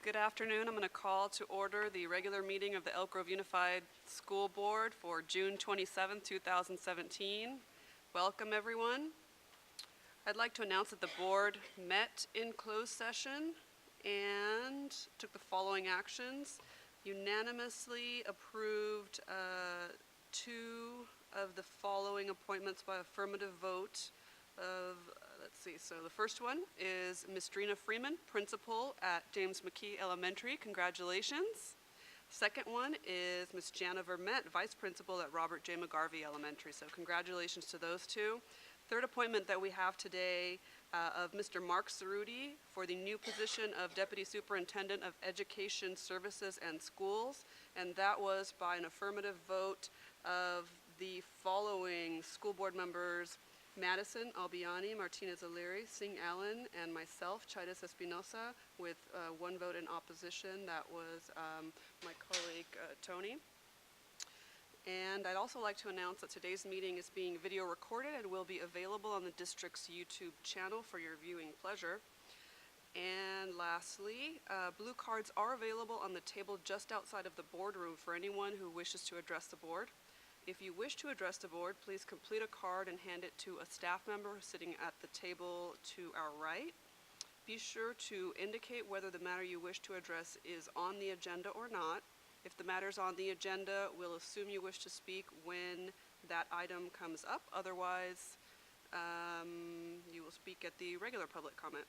Good afternoon. I'm going to call to order the regular meeting of the Elk Grove Unified School Board for June 27, 2017. Welcome, everyone. I'd like to announce that the board met in closed session and took the following actions. Unanimously approved two of the following appointments by affirmative vote of, let's see, so the first one is Ms. Drina Freeman, principal at James McKee Elementary. Congratulations. Second one is Ms. Jana Vermette, vice principal at Robert J. McGarvey Elementary. So congratulations to those two. Third appointment that we have today of Mr. Mark Cerruti for the new position of Deputy Superintendent of Education Services and Schools, and that was by an affirmative vote of the following school board members: Madison Albiani, Martinez O'Leary, Singh Allen, and myself, Chaitis Espinosa, with one vote in opposition. That was my colleague Tony. And I'd also like to announce that today's meeting is being video recorded and will be available on the district's YouTube channel for your viewing pleasure. And lastly, blue cards are available on the table just outside of the boardroom for anyone who wishes to address the board. If you wish to address the board, please complete a card and hand it to a staff member sitting at the table to our right. Be sure to indicate whether the matter you wish to address is on the agenda or not. If the matter's on the agenda, we'll assume you wish to speak when that item comes up. Otherwise, you will speak at the regular public comment.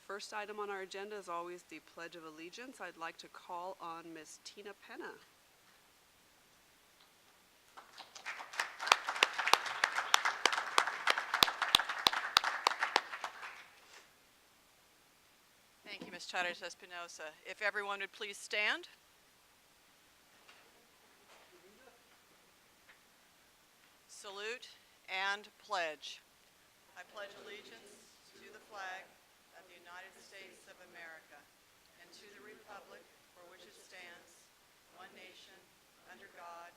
First item on our agenda is always the Pledge of Allegiance. I'd like to call on Ms. Tina Penna. Thank you, Ms. Chaitis Espinosa. If everyone would please stand. Salute and pledge. I pledge allegiance to the flag of the United States of America and to the republic for which it stands, one nation, under God,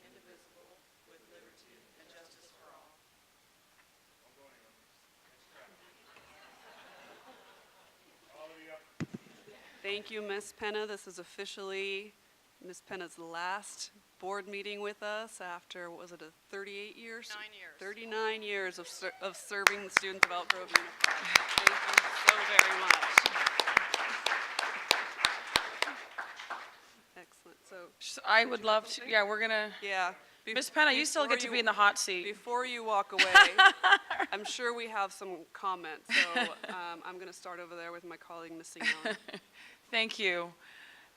indivisible, with liberty and justice for all. Thank you, Ms. Penna. This is officially Ms. Penna's last board meeting with us after, what was it, 38 years? 9 years. 39 years of serving the students of Elk Grove Unified. Thank you so very much. Excellent. So I would love to, yeah, we're gonna, yeah. Ms. Penna, you still get to be in the hot seat. Before you walk away, I'm sure we have some comments. So I'm going to start over there with my colleague, Ms. Allen. Thank you.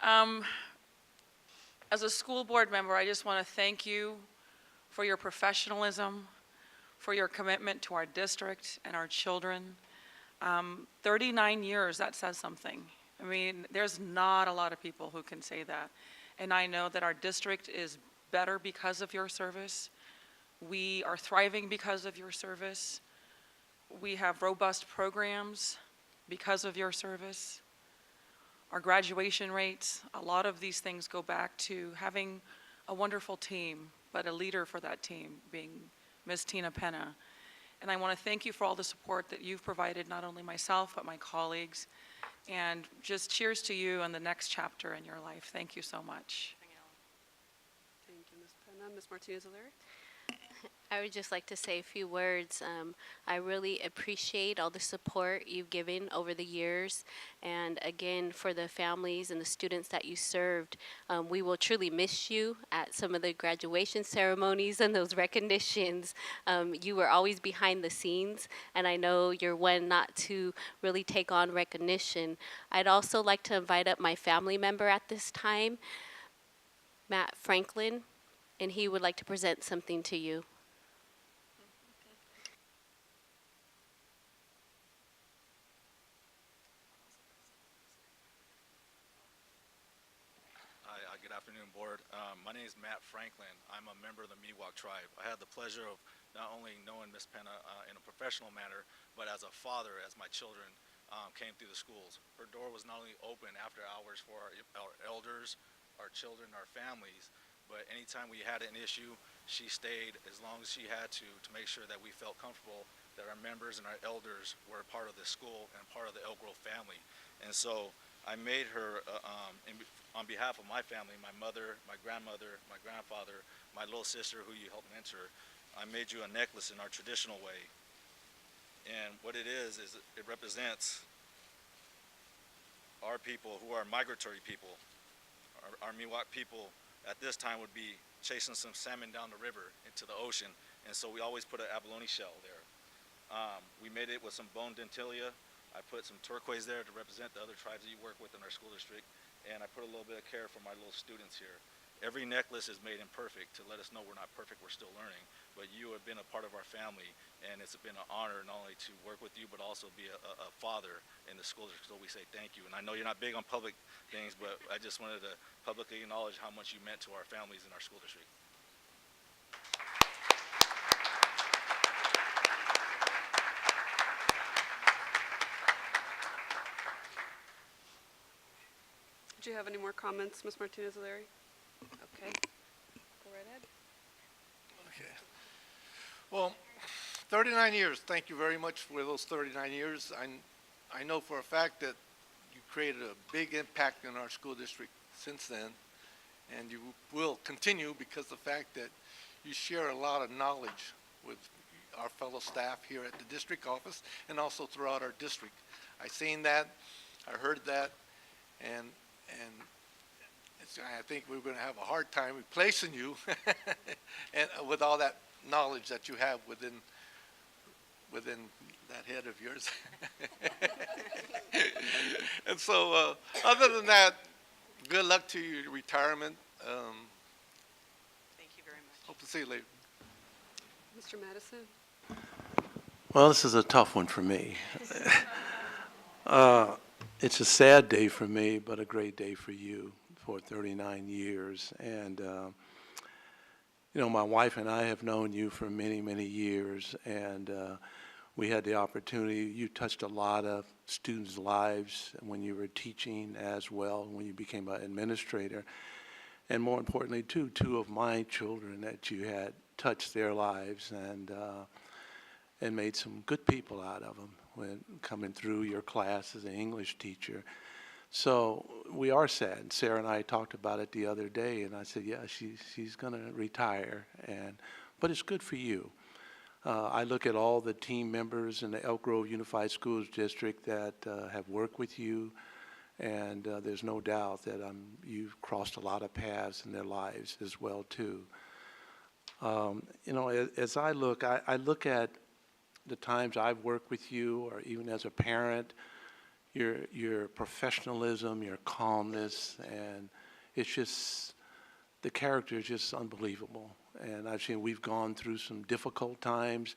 As a school board member, I just want to thank you for your professionalism, for your commitment to our district and our children. 39 years, that says something. I mean, there's not a lot of people who can say that. And I know that our district is better because of your service. We are thriving because of your service. We have robust programs because of your service. Our graduation rates, a lot of these things go back to having a wonderful team, but a leader for that team being Ms. Tina Penna. And I want to thank you for all the support that you've provided, not only myself, but my colleagues. And just cheers to you on the next chapter in your life. Thank you so much. Thank you, Ms. Penna. Ms. Martinez-O'Leary? I would just like to say a few words. I really appreciate all the support you've given over the years. And again, for the families and the students that you served, we will truly miss you at some of the graduation ceremonies and those recognitions. You were always behind the scenes, and I know you're one not to really take on recognition. I'd also like to invite up my family member at this time, Matt Franklin, and he would like to present something to you. Hi, good afternoon, board. My name is Matt Franklin. I'm a member of the Miwok tribe. I had the pleasure of not only knowing Miss Penna in a professional manner, but as a father, as my children came through the schools. Her door was not only open after hours for our elders, our children, our families, but anytime we had an issue, she stayed as long as she had to make sure that we felt comfortable that our members and our elders were a part of the school and part of the Elk Grove family. And so I made her, on behalf of my family, my mother, my grandmother, my grandfather, my little sister who you helped mentor, I made you a necklace in our traditional way. And what it is it represents our people who are migratory people. Our Miwok people at this time would be chasing some salmon down the river into the ocean, and so we always put an abalone shell there. We made it with some bone dentilia. I put some turquoise there to represent the other tribes that you work with in our school district, and I put a little bit of care for my little students here. Every necklace is made imperfect to let us know we're not perfect, we're still learning, but you have been a part of our family, and it's been an honor not only to work with you, but also be a father in the school district, so we say thank you. And I know you're not big on public things, but I just wanted to publicly acknowledge how much you meant to our families in our school district. Did you have any more comments, Ms. Martinez-O'Leary? Okay, go right ahead. Okay. Well, 39 years. Thank you very much for those 39 years. I know for a fact that you created a big impact in our school district since then, and you will continue because of the fact that you share a lot of knowledge with our fellow staff here at the district office and also throughout our district. I seen that, I heard that, and I think we're going to have a hard time replacing you and with all that knowledge that you have within that head of yours. And so, other than that, good luck to your retirement. Thank you very much. Hope to see you later. Mr. Madison? Well, this is a tough one for me. It's a sad day for me, but a great day for you for 39 years. And, you know, my wife and I have known you for many, many years, and we had the opportunity. You touched a lot of students' lives when you were teaching as well, when you became an administrator. And more importantly, too, two of my children that you had touched their lives and made some good people out of them when coming through your class as an English teacher. So we are sad. Sarah and I talked about it the other day, and I said, yeah, she's going to retire, but it's good for you. I look at all the team members in the Elk Grove Unified Schools District that have worked with you, and there's no doubt that you've crossed a lot of paths in their lives as well, too. You know, as I look at the times I've worked with you, or even as a parent, your professionalism, your calmness, and it's just, the character is just unbelievable. And we've gone through some difficult times,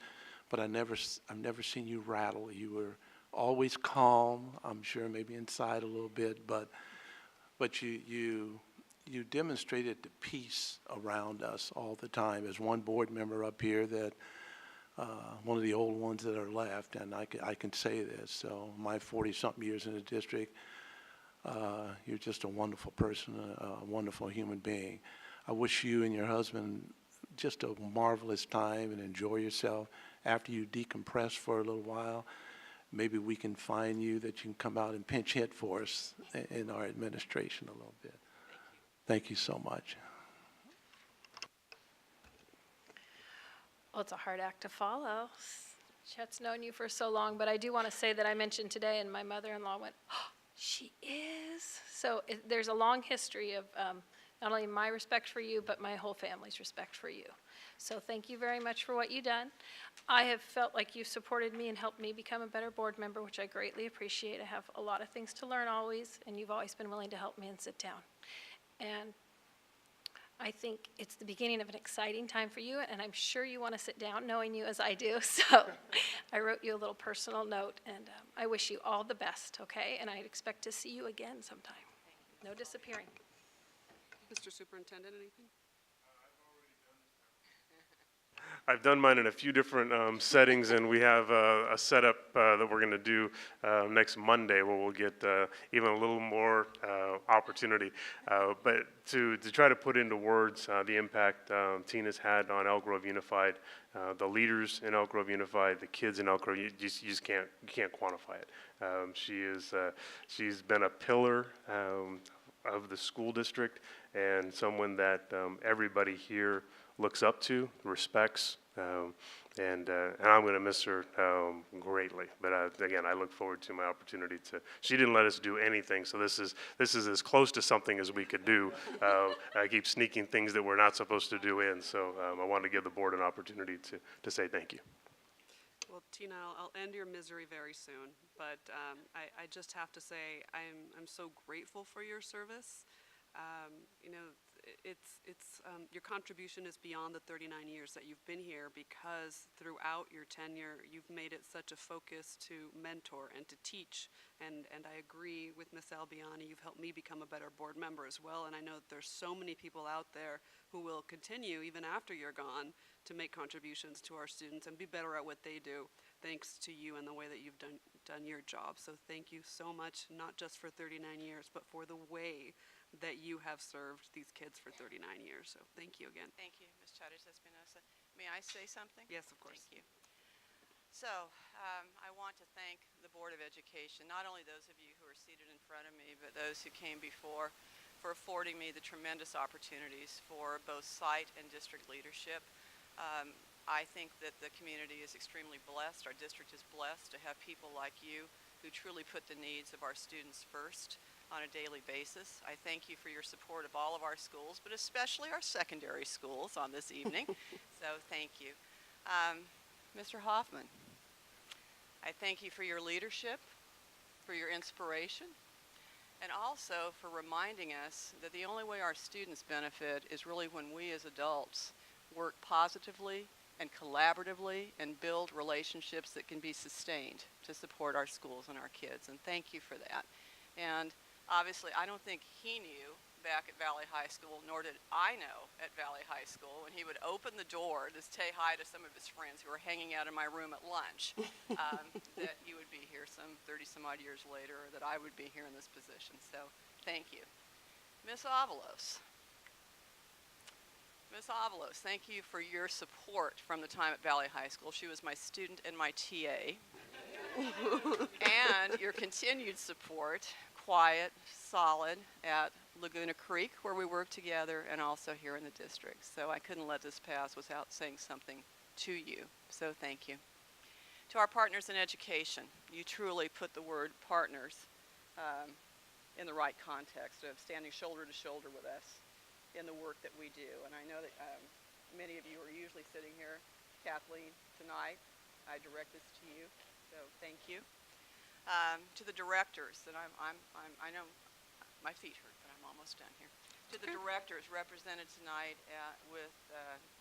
but I've never seen you rattle. You were always calm, I'm sure maybe inside a little bit, but you demonstrated the peace around us all the time. As one board member up here that one of the old ones that are left, and I can say this. So my 40-something years in the district, you're just a wonderful person, a wonderful human being. I wish you and your husband just a marvelous time and enjoy yourself. After you decompress for a little while, maybe we can find you that you can come out and pinch hit for us in our administration a little bit. Thank you so much. Well, it's a hard act to follow. Chet's known you for so long, but I do want to say that I mentioned today, and my mother-in-law went, oh, she is? So there's a long history of not only my respect for you, but my whole family's respect for you. So thank you very much for what you've done. I have felt like you've supported me and helped me become a better board member, which I greatly appreciate. I have a lot of things to learn always, and you've always been willing to help me and sit down. And I think it's the beginning of an exciting time for you, and I'm sure you want to sit down, knowing you as I do. So I wrote you a little personal note, and I wish you all the best, okay? And I expect to see you again sometime. No disappearing. Mr. Superintendent, anything? I've done mine in a few different settings, and we have a setup that we're going to do next Monday where we'll get even a little more opportunity. But to try to put into words the impact Tina's had on Elk Grove Unified, the leaders in Elk Grove Unified, the kids in Elk Grove, you just can't quantify it. She's been a pillar of the school district and someone that everybody here looks up to, respects, and I'm going to miss her greatly. But again, I look forward to my opportunity to. She didn't let us do anything, so this is as close to something as we could do. I keep sneaking things that we're not supposed to do in, so I wanted to give the board an opportunity to say thank you. Well, Tina, I'll end your misery very soon, but I just have to say I'm so grateful for your service. You know, your contribution is beyond the 39 years that you've been here, because throughout your tenure, you've made it such a focus to mentor and to teach. And I agree with Ms. Albiani, you've helped me become a better board member as well. And I know that there's so many people out there who will continue, even after you're gone, to make contributions to our students and be better at what they do, thanks to you and the way that you've done your job. So thank you so much, not just for 39 years, but for the way that you have served these kids for 39 years. So thank you again. Thank you, Ms. Chavez Espinosa. May I say something? Yes, of course. Thank you. So, I want to thank the Board of Education, not only those of you who are seated in front of me, but those who came before, for affording me the tremendous opportunities for both site and district leadership. I think that the community is extremely blessed. Our district is blessed to have people like you who truly put the needs of our students first on a daily basis. I thank you for your support of all of our schools, but especially our secondary schools on this evening. So thank you. Mr. Hoffman, I thank you for your leadership, for your inspiration, and also for reminding us that the only way our students benefit is really when we as adults work positively and collaboratively and build relationships that can be sustained to support our schools and our kids. And thank you for that. And obviously, I don't think he knew back at Valley High School, nor did I know at Valley High School, when he would open the door to say hi to some of his friends who were hanging out in my room at lunch, that you would be here some 30-some-odd years later, or that I would be here in this position. So thank you. Ms. Avalos. Ms. Avalos, thank you for your support from the time at Valley High School. She was my student and my TA. And your continued support, quiet, solid, at Laguna Creek, where we work together, and also here in the district. So I couldn't let this pass without saying something to you. So thank you. To our partners in education, you truly put the word partners in the right context of standing shoulder to shoulder with us in the work that we do. And I know that many of you are usually sitting here. Kathleen, tonight, I direct this to you, so thank you. To the directors, and I know my feet hurt, but I'm almost done here. To the directors represented tonight with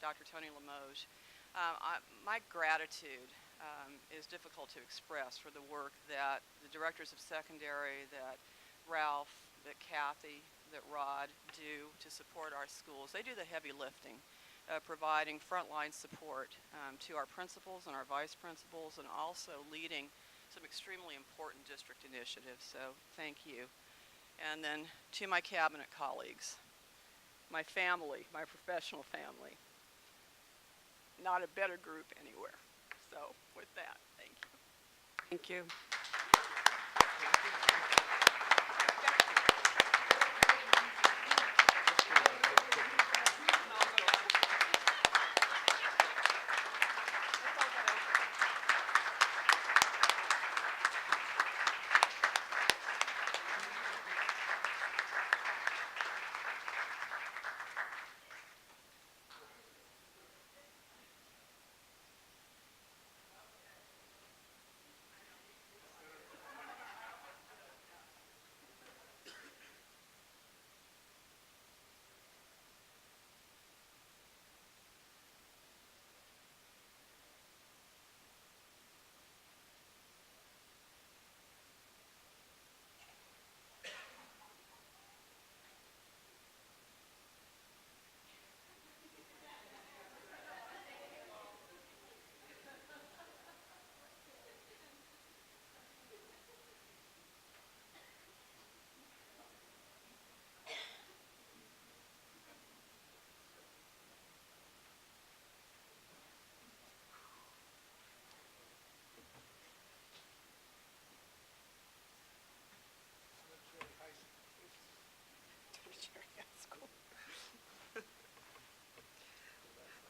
Dr. Tony Limoges, my gratitude is difficult to express for the work that the directors of secondary, that Ralph, that Kathy, that Rod do to support our schools. They do the heavy lifting, providing frontline support to our principals and our vice principals, and also leading some extremely important district initiatives. So thank you. And then to my cabinet colleagues, my family, my professional family. Not a better group anywhere. So with that, thank you. Thank you.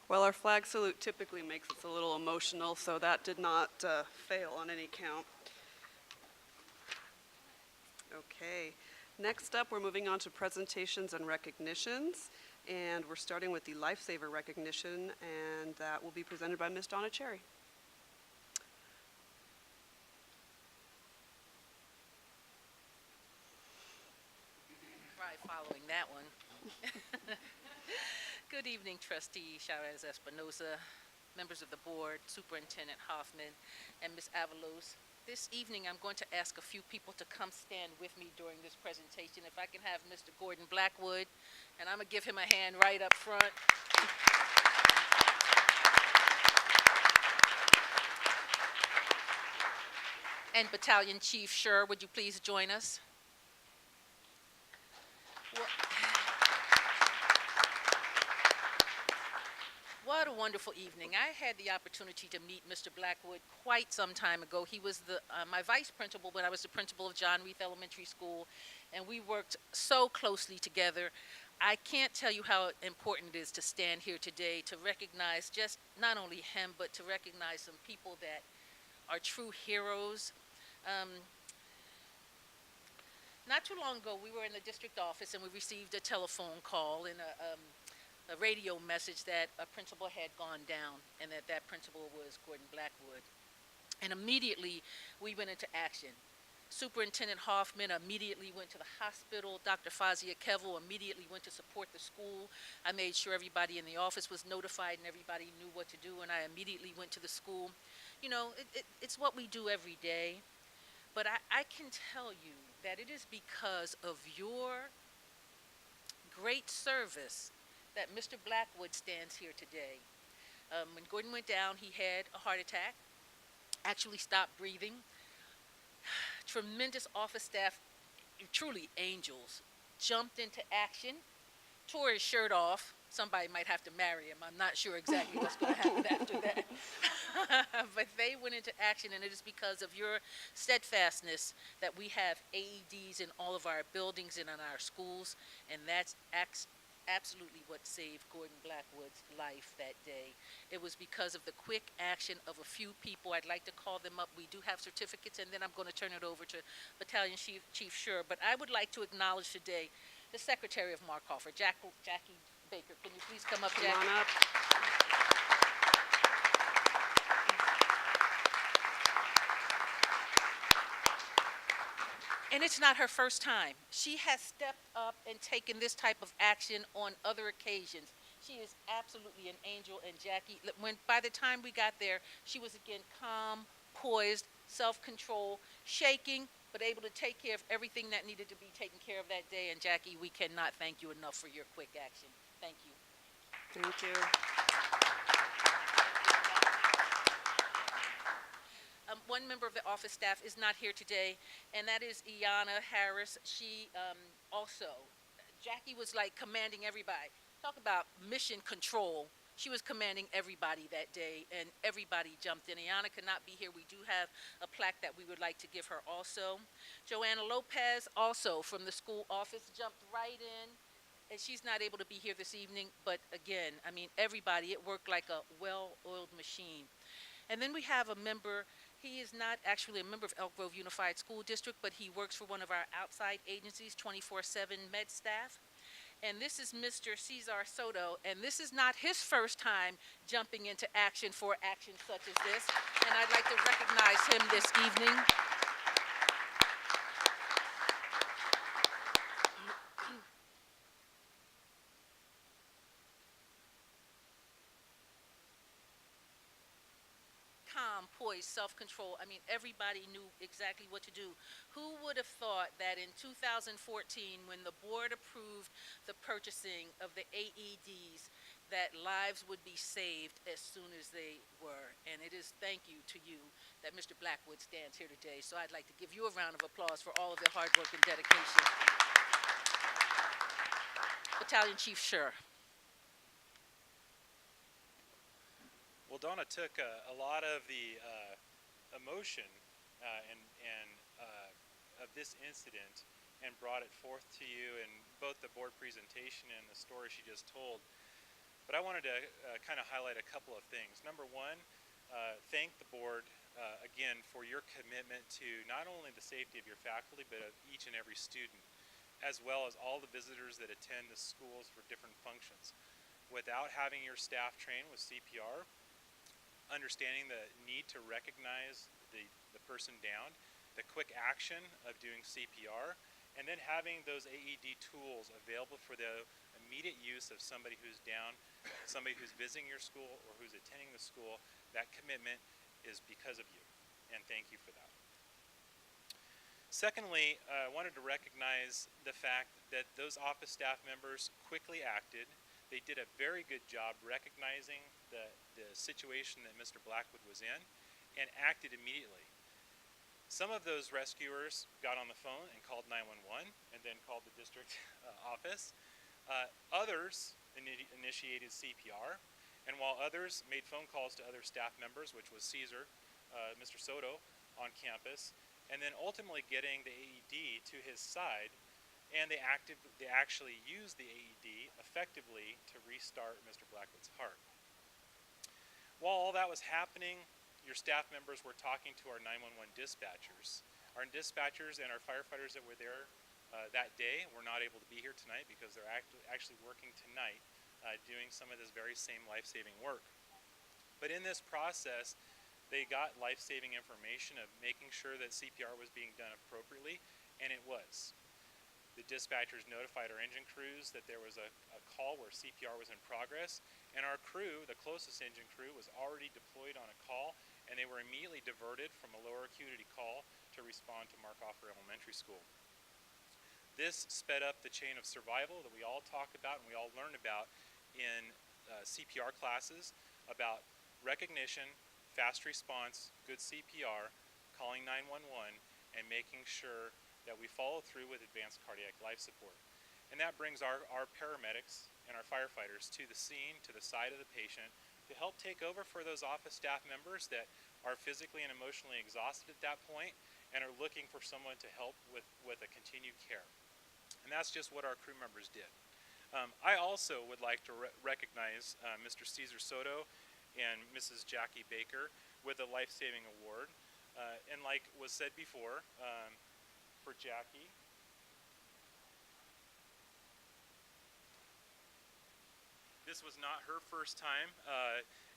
Well, our flag salute typically makes us a little emotional, so that did not fail on any count. Okay. Next up, we're moving on to presentations and recognitions, and we're starting with the Lifesaver recognition, and that will be presented by Ms. Donna Cherry. Right, following that one. Good evening, Trustee Chavez Espinosa, members of the board, Superintendent Hoffman, and Ms. Avalos. This evening, I'm going to ask a few people to come stand with me during this presentation. If I can have Mr. Gordon Blackwood, and I'm going to give him a hand right up front. And Battalion Chief Scher, would you please join us? What a wonderful evening. I had the opportunity to meet Mr. Blackwood quite some time ago. He was my vice principal when I was the principal of John Reith Elementary School, and we worked so closely together. I can't tell you how important it is to stand here today to recognize just not only him, but to recognize some people that are true heroes. Not too long ago, we were in the district office and we received a telephone call and a radio message that a principal had gone down and that principal was Gordon Blackwood. And immediately we went into action. Superintendent Hoffman immediately went to the hospital. Dr. Fazia Kevel immediately went to support the school. I made sure everybody in the office was notified and everybody knew what to do, and I immediately went to the school. You know, it's what we do every day, but I can tell you that it is because of your great service that Mr. Blackwood stands here today. When Gordon went down, he had a heart attack, actually stopped breathing. Tremendous office staff, truly angels, jumped into action, tore his shirt off. Somebody might have to marry him. I'm not sure exactly what's going to happen after that. But they went into action, and it is because of your steadfastness that we have AEDs in all of our buildings and in our schools, and that's absolutely what saved Gordon Blackwood's life that day. It was because of the quick action of a few people. I'd like to call them up. We do have certificates, and then I'm going to turn it over to Battalion Chief Scher. But I would like to acknowledge today the Secretary of Markhofer, Jackie Baker. Can you please come up, Jackie? Come on up. And it's not her first time. She has stepped up and taken this type of action on other occasions. She is absolutely an angel, and Jackie, by the time we got there, she was again calm, poised, self-control, shaking, but able to take care of everything that needed to be taken care of that day. And Jackie, we cannot thank you enough for your quick action. Thank you. Thank you. One member of the office staff is not here today, and that is Iana Harris. She Jackie was like commanding everybody. Talk about mission control. She was commanding everybody that day, and everybody jumped in. Iana could not be here. We do have a plaque that we would like to give her also. Joanna Lopez, also from the school office, jumped right in. And she's not able to be here this evening, but again, I mean, everybody, it worked like a well-oiled machine. And then we have a member. He is not actually a member of Elk Grove Unified School District, but he works for one of our outside agencies, 24/7 med staff. And this is Mr. Cesar Soto, and this is not his first time jumping into action for action such as this. And I'd like to recognize him this evening. Calm, poised, self-control. I mean, everybody knew exactly what to do. Who would have thought that in 2014, when the board approved the purchasing of the AEDs, that lives would be saved as soon as they were? And it is thank you to you that Mr. Blackwood stands here today. So I'd like to give you a round of applause for all of their hard work and dedication. Battalion Chief Scher. Well, Donna took a lot of the emotion of this incident and brought it forth to you in both the board presentation and the story she just told. But I wanted to kind of highlight a couple of things. Number one, thank the board again for your commitment to not only the safety of your faculty, but of each and every student, as well as all the visitors that attend the schools for different functions. Without having your staff trained with CPR, understanding the need to recognize the person down, the quick action of doing CPR, and then having those AED tools available for the immediate use of somebody who's down, somebody who's visiting your school or who's attending the school, that commitment is because of you, and thank you for that. Secondly, I wanted to recognize the fact that those office staff members quickly acted. They did a very good job recognizing the situation that Mr. Blackwood was in and acted immediately. Some of those rescuers got on the phone and called 911 and then called the district office. Others initiated CPR, and while others made phone calls to other staff members, which was Caesar, Mr. Soto on campus, and then ultimately getting the AED to his side, and they actually used the AED effectively to restart Mr. Blackwood's heart. While all that was happening, your staff members were talking to our 911 dispatchers. Our dispatchers and our firefighters that were there that day were not able to be here tonight because they're actually working tonight doing some of this very same life-saving work. But in this process, they got life-saving information of making sure that CPR was being done appropriately, and it was. The dispatchers notified our engine crews that there was a call where CPR was in progress, and our crew, the closest engine crew, was already deployed on a call, and they were immediately diverted from a lower acuity call to respond to Markhofer Elementary School. This sped up the chain of survival that we all talk about and we all learn about in CPR classes about recognition, fast response, good CPR, calling 911, and making sure that we follow through with advanced cardiac life support. And that brings our paramedics and our firefighters to the scene, to the side of the patient, to help take over for those office staff members that are physically and emotionally exhausted at that point and are looking for someone to help with a continued care. And that's just what our crew members did. I also would like to recognize Mr. Caesar Soto and Mrs. Jackie Baker with a life-saving award. And like was said before, for Jackie, this was not her first time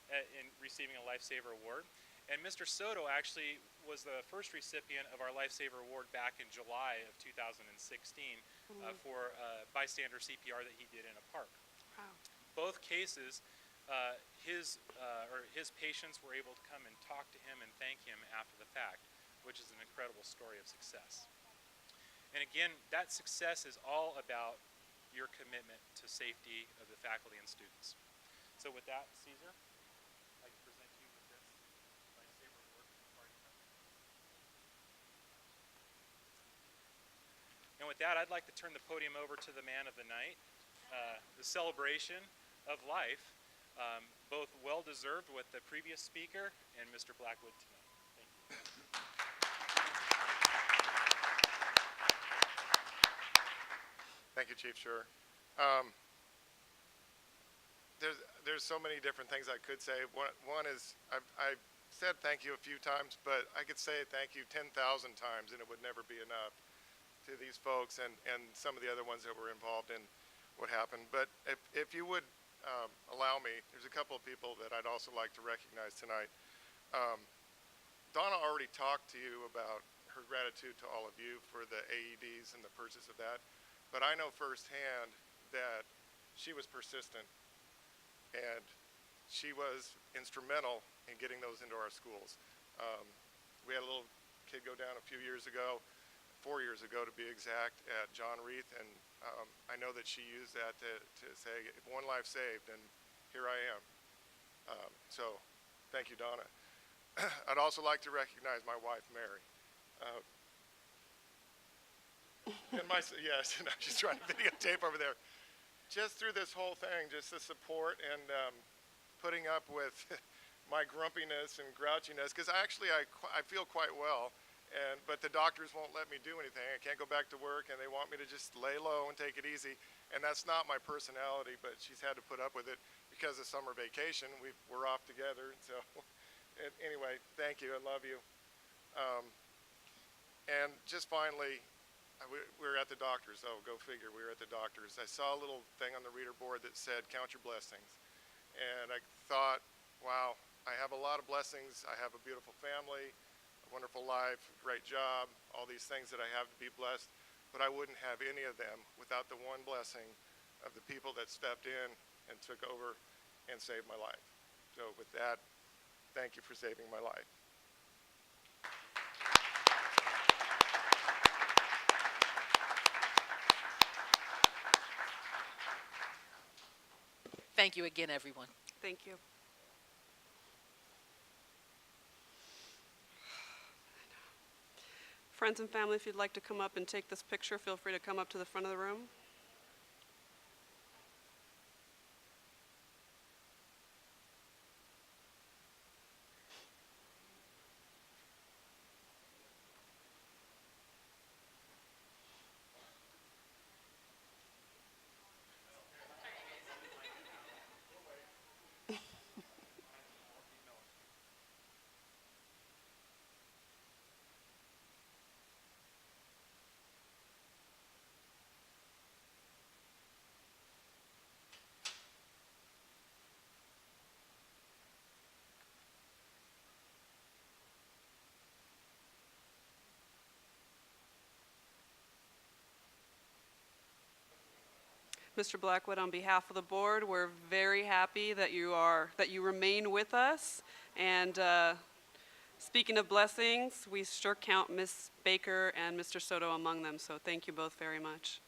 in receiving a Lifesaver Award. And Mr. Soto actually was the first recipient of our Lifesaver Award back in July of 2016 for bystander CPR that he did in a park. Wow. Both cases, his patients were able to come and talk to him and thank him after the fact, which is an incredible story of success. And again, that success is all about your commitment to safety of the faculty and students. So with that, Caesar, I'd like to present you with this Lifesaver Award from the fire department. And with that, I'd like to turn the podium over to the man of the night, the celebration of life, both well-deserved with the previous speaker and Mr. Blackwood tonight. Thank you. Thank you, Chief Schur. There's so many different things I could say. One is I've said thank you a few times, but I could say thank you 10,000 times, and it would never be enough to these folks and some of the other ones that were involved in what happened. But if you would allow me, there's a couple of people that I'd also like to recognize tonight. Donna already talked to you about her gratitude to all of you for the AEDs and the purchase of that. But I know firsthand that she was persistent and she was instrumental in getting those into our schools. We had a little kid go down a few years ago, 4 years ago to be exact, at John Reith, and I know that she used that to say, if one life saved, and here I am. So thank you, Donna. I'd also like to recognize my wife, Mary. And yes, and I'm just trying to videotape over there. Just through this whole thing, just the support and putting up with my grumpiness and grouchiness, because I feel quite well, But the doctors won't let me do anything. I can't go back to work, and they want me to just lay low and take it easy. And that's not my personality, but she's had to put up with it because of summer vacation. We're off together. So anyway, thank you. I love you. And just finally, we were at the doctor's. Oh, go figure. We were at the doctor's. I saw a little thing on the reader board that said, "Count your blessings." And I thought, wow, I have a lot of blessings. I have a beautiful family, a wonderful life, a great job, all these things that I have to be blessed. But I wouldn't have any of them without the one blessing of the people that stepped in and took over and saved my life. So with that, thank you for saving my life. Thank you again, everyone. Thank you. Friends and family, if you'd like to come up and take this picture, feel free to come up to the front of the room. Mr. Blackwood, on behalf of the board, we're very happy that you remain with us. And speaking of blessings, we sure count Ms. Baker and Mr. Soto among them. So thank you both very much.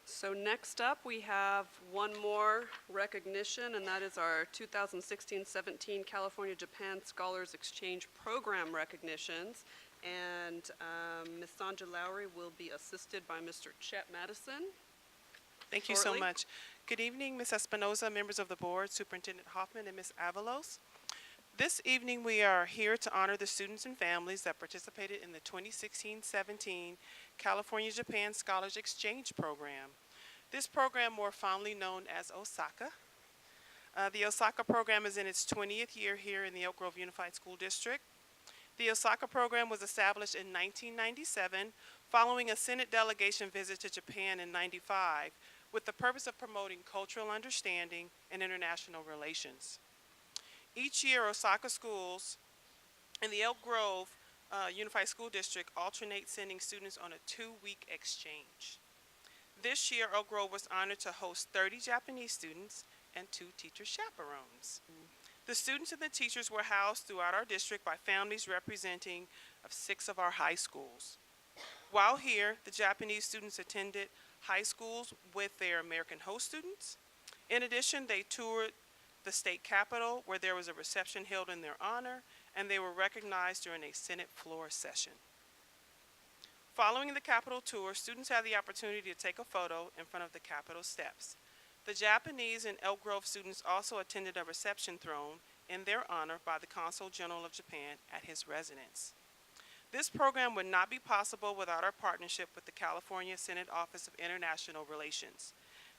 So next up, we have one more recognition, and that is our 2016-17 California-Japan Scholars Exchange Program recognitions. And Ms. Sandra Lowry will be assisted by Mr. Chet Madison. Thank you so much. Good evening, Ms. Espinoza, members of the board, Superintendent Hoffman, and Ms. Avalos. This evening, we are here to honor the students and families that participated in the 2016-17 California-Japan Scholars Exchange Program. This program, more fondly known as OSACA. The OSACA program is in its 20th year here in the Elk Grove Unified School District. The OSACA program was established in 1997 following a Senate delegation visit to Japan in '95 with the purpose of promoting cultural understanding and international relations. Each year, OSACA schools in the Elk Grove Unified School District alternate sending students on a 2-week exchange. This year, Elk Grove was honored to host 30 Japanese students and 2 teacher chaperones. The students and the teachers were housed throughout our district by families representing of 6 of our high schools. While here, the Japanese students attended high schools with their American host students. In addition, they toured the state capitol where there was a reception held in their honor, and they were recognized during a Senate floor session. Following the Capitol tour, students had the opportunity to take a photo in front of the Capitol steps. The Japanese and Elk Grove students also attended a reception thrown in their honor by the Consul General of Japan at his residence. This program would not be possible without our partnership with the California Senate Office of International Relations.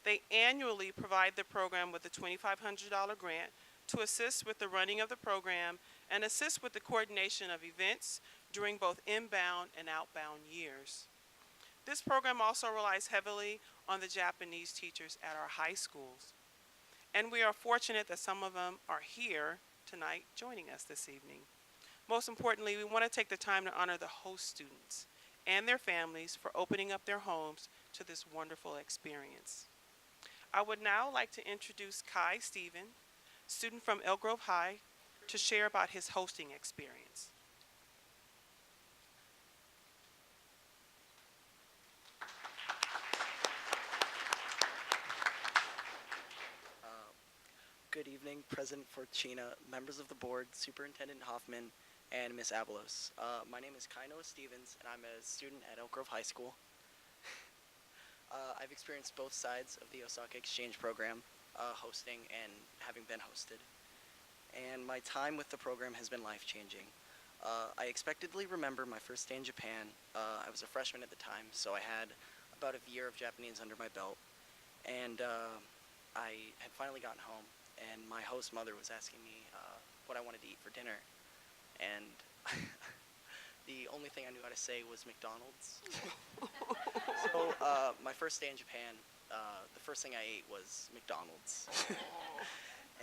They annually provide the program with a $2,500 grant to assist with the running of the program and assist with the coordination of events during both inbound and outbound years. This program also relies heavily on the Japanese teachers at our high schools. And we are fortunate that some of them are here tonight joining us this evening. Most importantly, we want to take the time to honor the host students and their families for opening up their homes to this wonderful experience. I would now like to introduce Kai Stephen, student from Elk Grove High, to share about his hosting experience. Good evening, President Fortuna, members of the board, Superintendent Hoffman, and Ms. Avalos. My name is Kai Noah Stevens, and I'm a student at Elk Grove High School. I've experienced both sides of the Osaka Exchange Program. hosting and having been hosted. And my time with the program has been life-changing. I expectedly remember my first day in Japan. I was a freshman at the time, so I had about a year of Japanese under my belt. And I had finally gotten home, and my host mother was asking me what I wanted to eat for dinner. And the only thing I knew how to say was McDonald's. So my first day in Japan, the first thing I ate was McDonald's.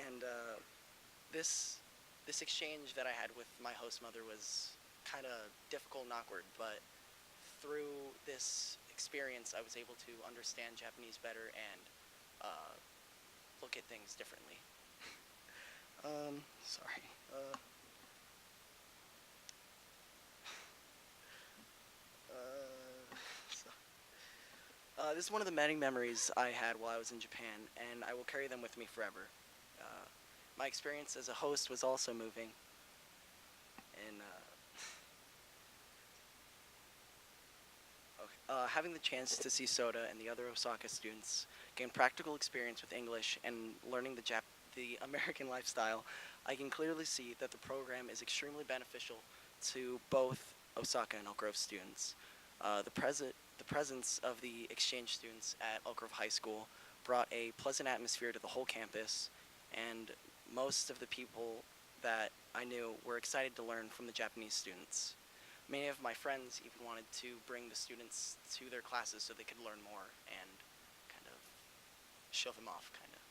And this exchange that I had with my host mother was kind of difficult and awkward, but through this experience, I was able to understand Japanese better and look at things differently. Sorry. This is one of the many memories I had while I was in Japan, and I will carry them with me forever. My experience as a host was also moving, and having the chance to see Soda and the other Osaka students gain practical experience with English and learning the American lifestyle, I can clearly see that the program is extremely beneficial to both Osaka and Elk Grove students. The presence of the exchange students at Elk Grove High School brought a pleasant atmosphere to the whole campus, and most of the people that I knew were excited to learn from the Japanese students. Many of my friends even wanted to bring the students to their classes so they could learn more and kind of show them off, kind of.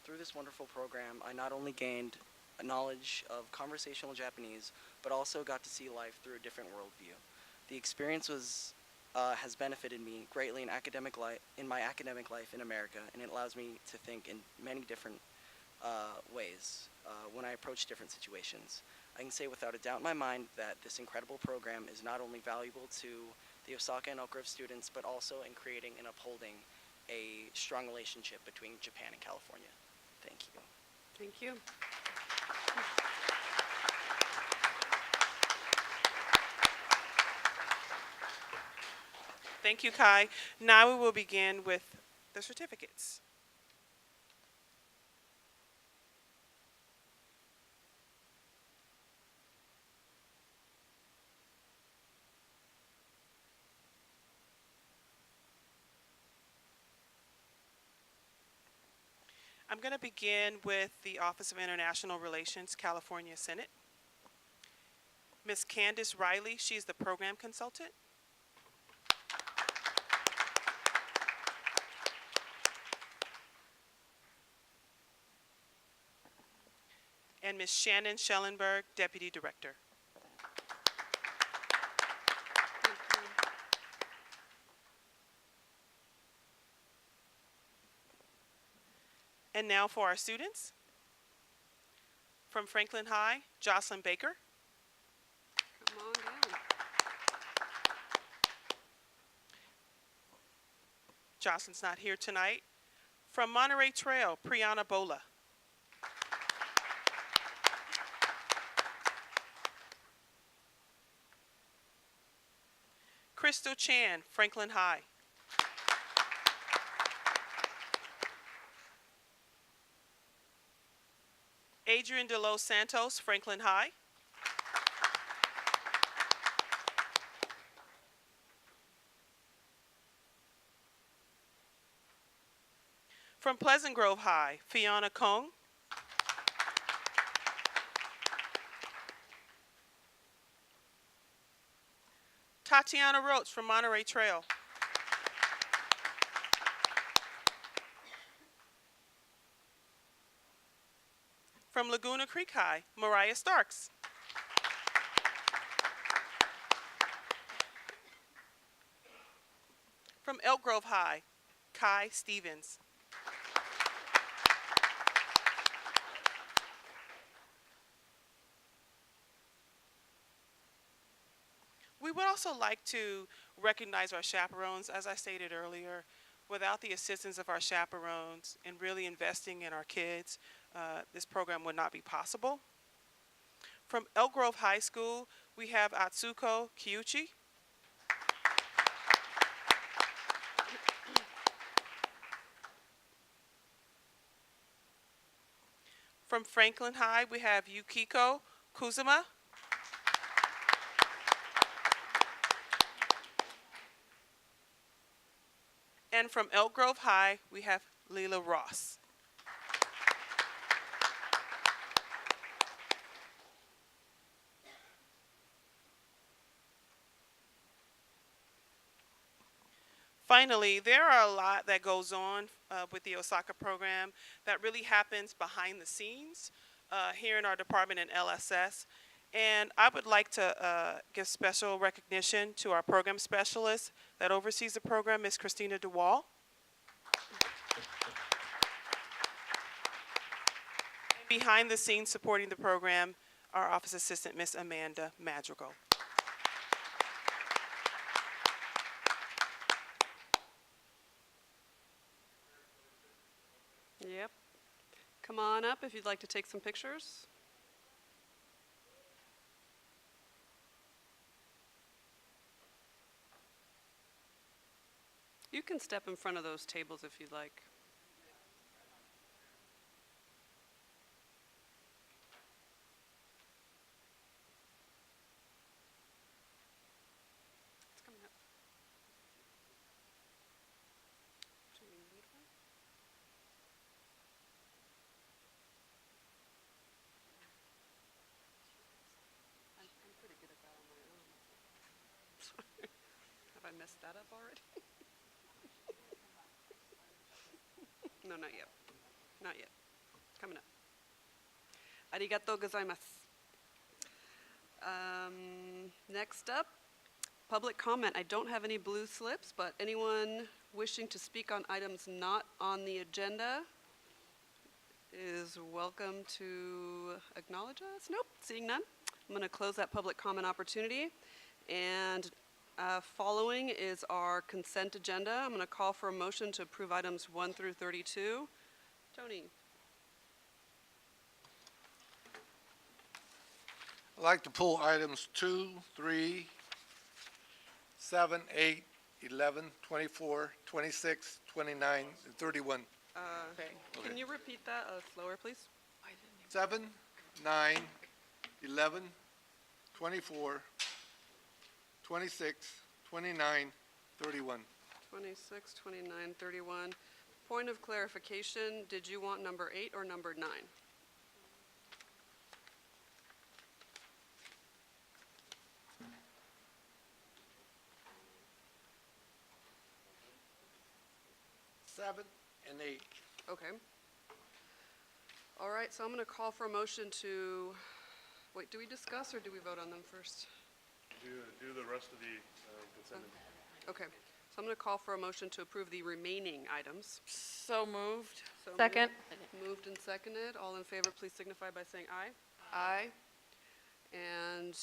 Through this wonderful program, I not only gained a knowledge of conversational Japanese, but also got to see life through a different worldview. The experience has benefited me greatly in my academic life in America, and it allows me to think in many different ways when I approach different situations. I can say without a doubt in my mind that this incredible program is not only valuable to the Osaka and Elk Grove students, but also in creating and upholding a strong relationship between Japan and California. Thank you. Thank you. Thank you, Kai. Now we will begin with the certificates. I'm going to begin with the Office of International Relations, California Senate. Ms. Candace Riley, she's the program consultant. And Ms. Shannon Schellenberg, Deputy Director. And now for our students. From Franklin High, Jocelyn Baker. Come on down. Jocelyn's not here tonight. From Monterey Trail, Priyana Bola. Crystal Chan, Franklin High. Adrian De Los Santos, Franklin High. From Pleasant Grove High, Fiona Kong. Tatiana Roach from Monterey Trail. From Laguna Creek High, Mariah Starks. From Elk Grove High, Kai Stevens. We would also like to recognize our chaperones. As I stated earlier, without the assistance of our chaperones and really investing in our kids, this program would not be possible. From Elk Grove High School, we have Atsuko Kyuchi. From Franklin High, we have Yukiko Kuzuma. And from Elk Grove High, we have Leela Ross. Finally, there are a lot that goes on with the Osaka program that really happens behind the scenes here in our department in LSS. And I would like to give special recognition to our program specialist that oversees the program, Ms. Christina DeWall. And behind the scenes supporting the program, our office assistant, Ms. Amanda Madrigal. Yep. Come on up if you'd like to take some pictures. You can step in front of those tables if you'd like. It's coming up. Do we need one? I'm pretty good at that on my own. Sorry. Have I messed that up already? No, not yet. Not yet. Coming up. Arigatou gozaimasu. Next up, public comment. I don't have any blue slips, but anyone wishing to speak on items not on the agenda is welcome to acknowledge us. Nope, seeing none. I'm going to close that public comment opportunity. And following is our consent agenda. I'm going to call for a motion to approve items 1 through 32. Tony. I'd like to pull items 2, 3, 7, 8, 11, 24, 26, 29, and 31. Can you repeat that slower, please? 7, 9, 11, 24, 26, 29, 31. 26, 29, 31. Point of clarification, did you want number 8 or number 9? Seven and 8. Okay. All right, so I'm going to call for a motion to, wait, do we discuss or do we vote on them first? Do the rest of the consent. Okay, so I'm going to call for a motion to approve the remaining items. So moved. So Second. Moved and seconded. All in favor, please signify by saying aye. Aye. And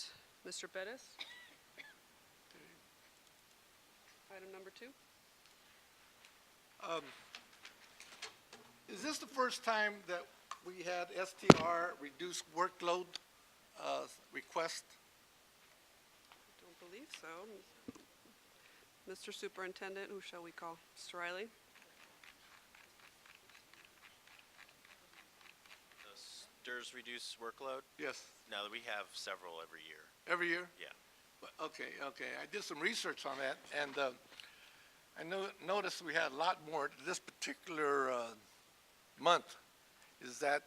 Mr. Pettis? Item number 2? Is this the first time that we had STR reduced workload request? Don't believe so. Mr. Superintendent, who shall we call? Mr. Riley? STRS reduce workload? Yes. No, we have several every year. Every year? Yeah. Okay. I did some research on that, and I noticed we had a lot more this particular month. Is that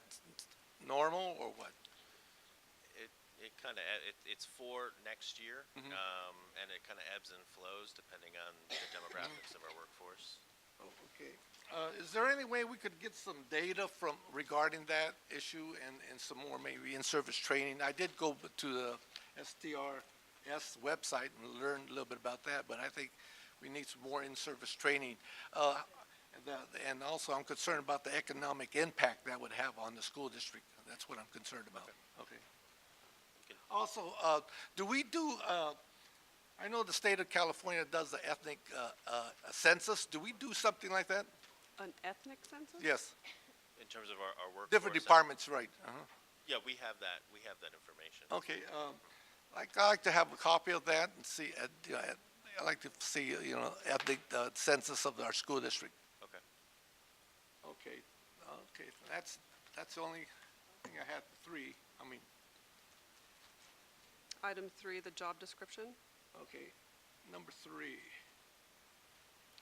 normal or what? It kind of, it's for next year, and it kind of ebbs and flows depending on the demographics of our workforce. Oh, okay. Is there any way we could get some data regarding that issue and some more maybe in-service training? I did go to the STRS website and learn a little bit about that, but I think we need some more in-service training. And also I'm concerned about the economic impact that would have on the school district. That's what I'm concerned about. Okay. Also, do we do, I know the state of California does the ethnic census. Do we do something like that? An ethnic census? Yes. In terms of our workforce. Different departments, right. Yeah, we have that information. Okay. I like to have a copy of that and see, I like to see, ethnic census of our school district. Okay. Okay. That's the only think I had three. I mean, Item 3, the job description. okay, number 3.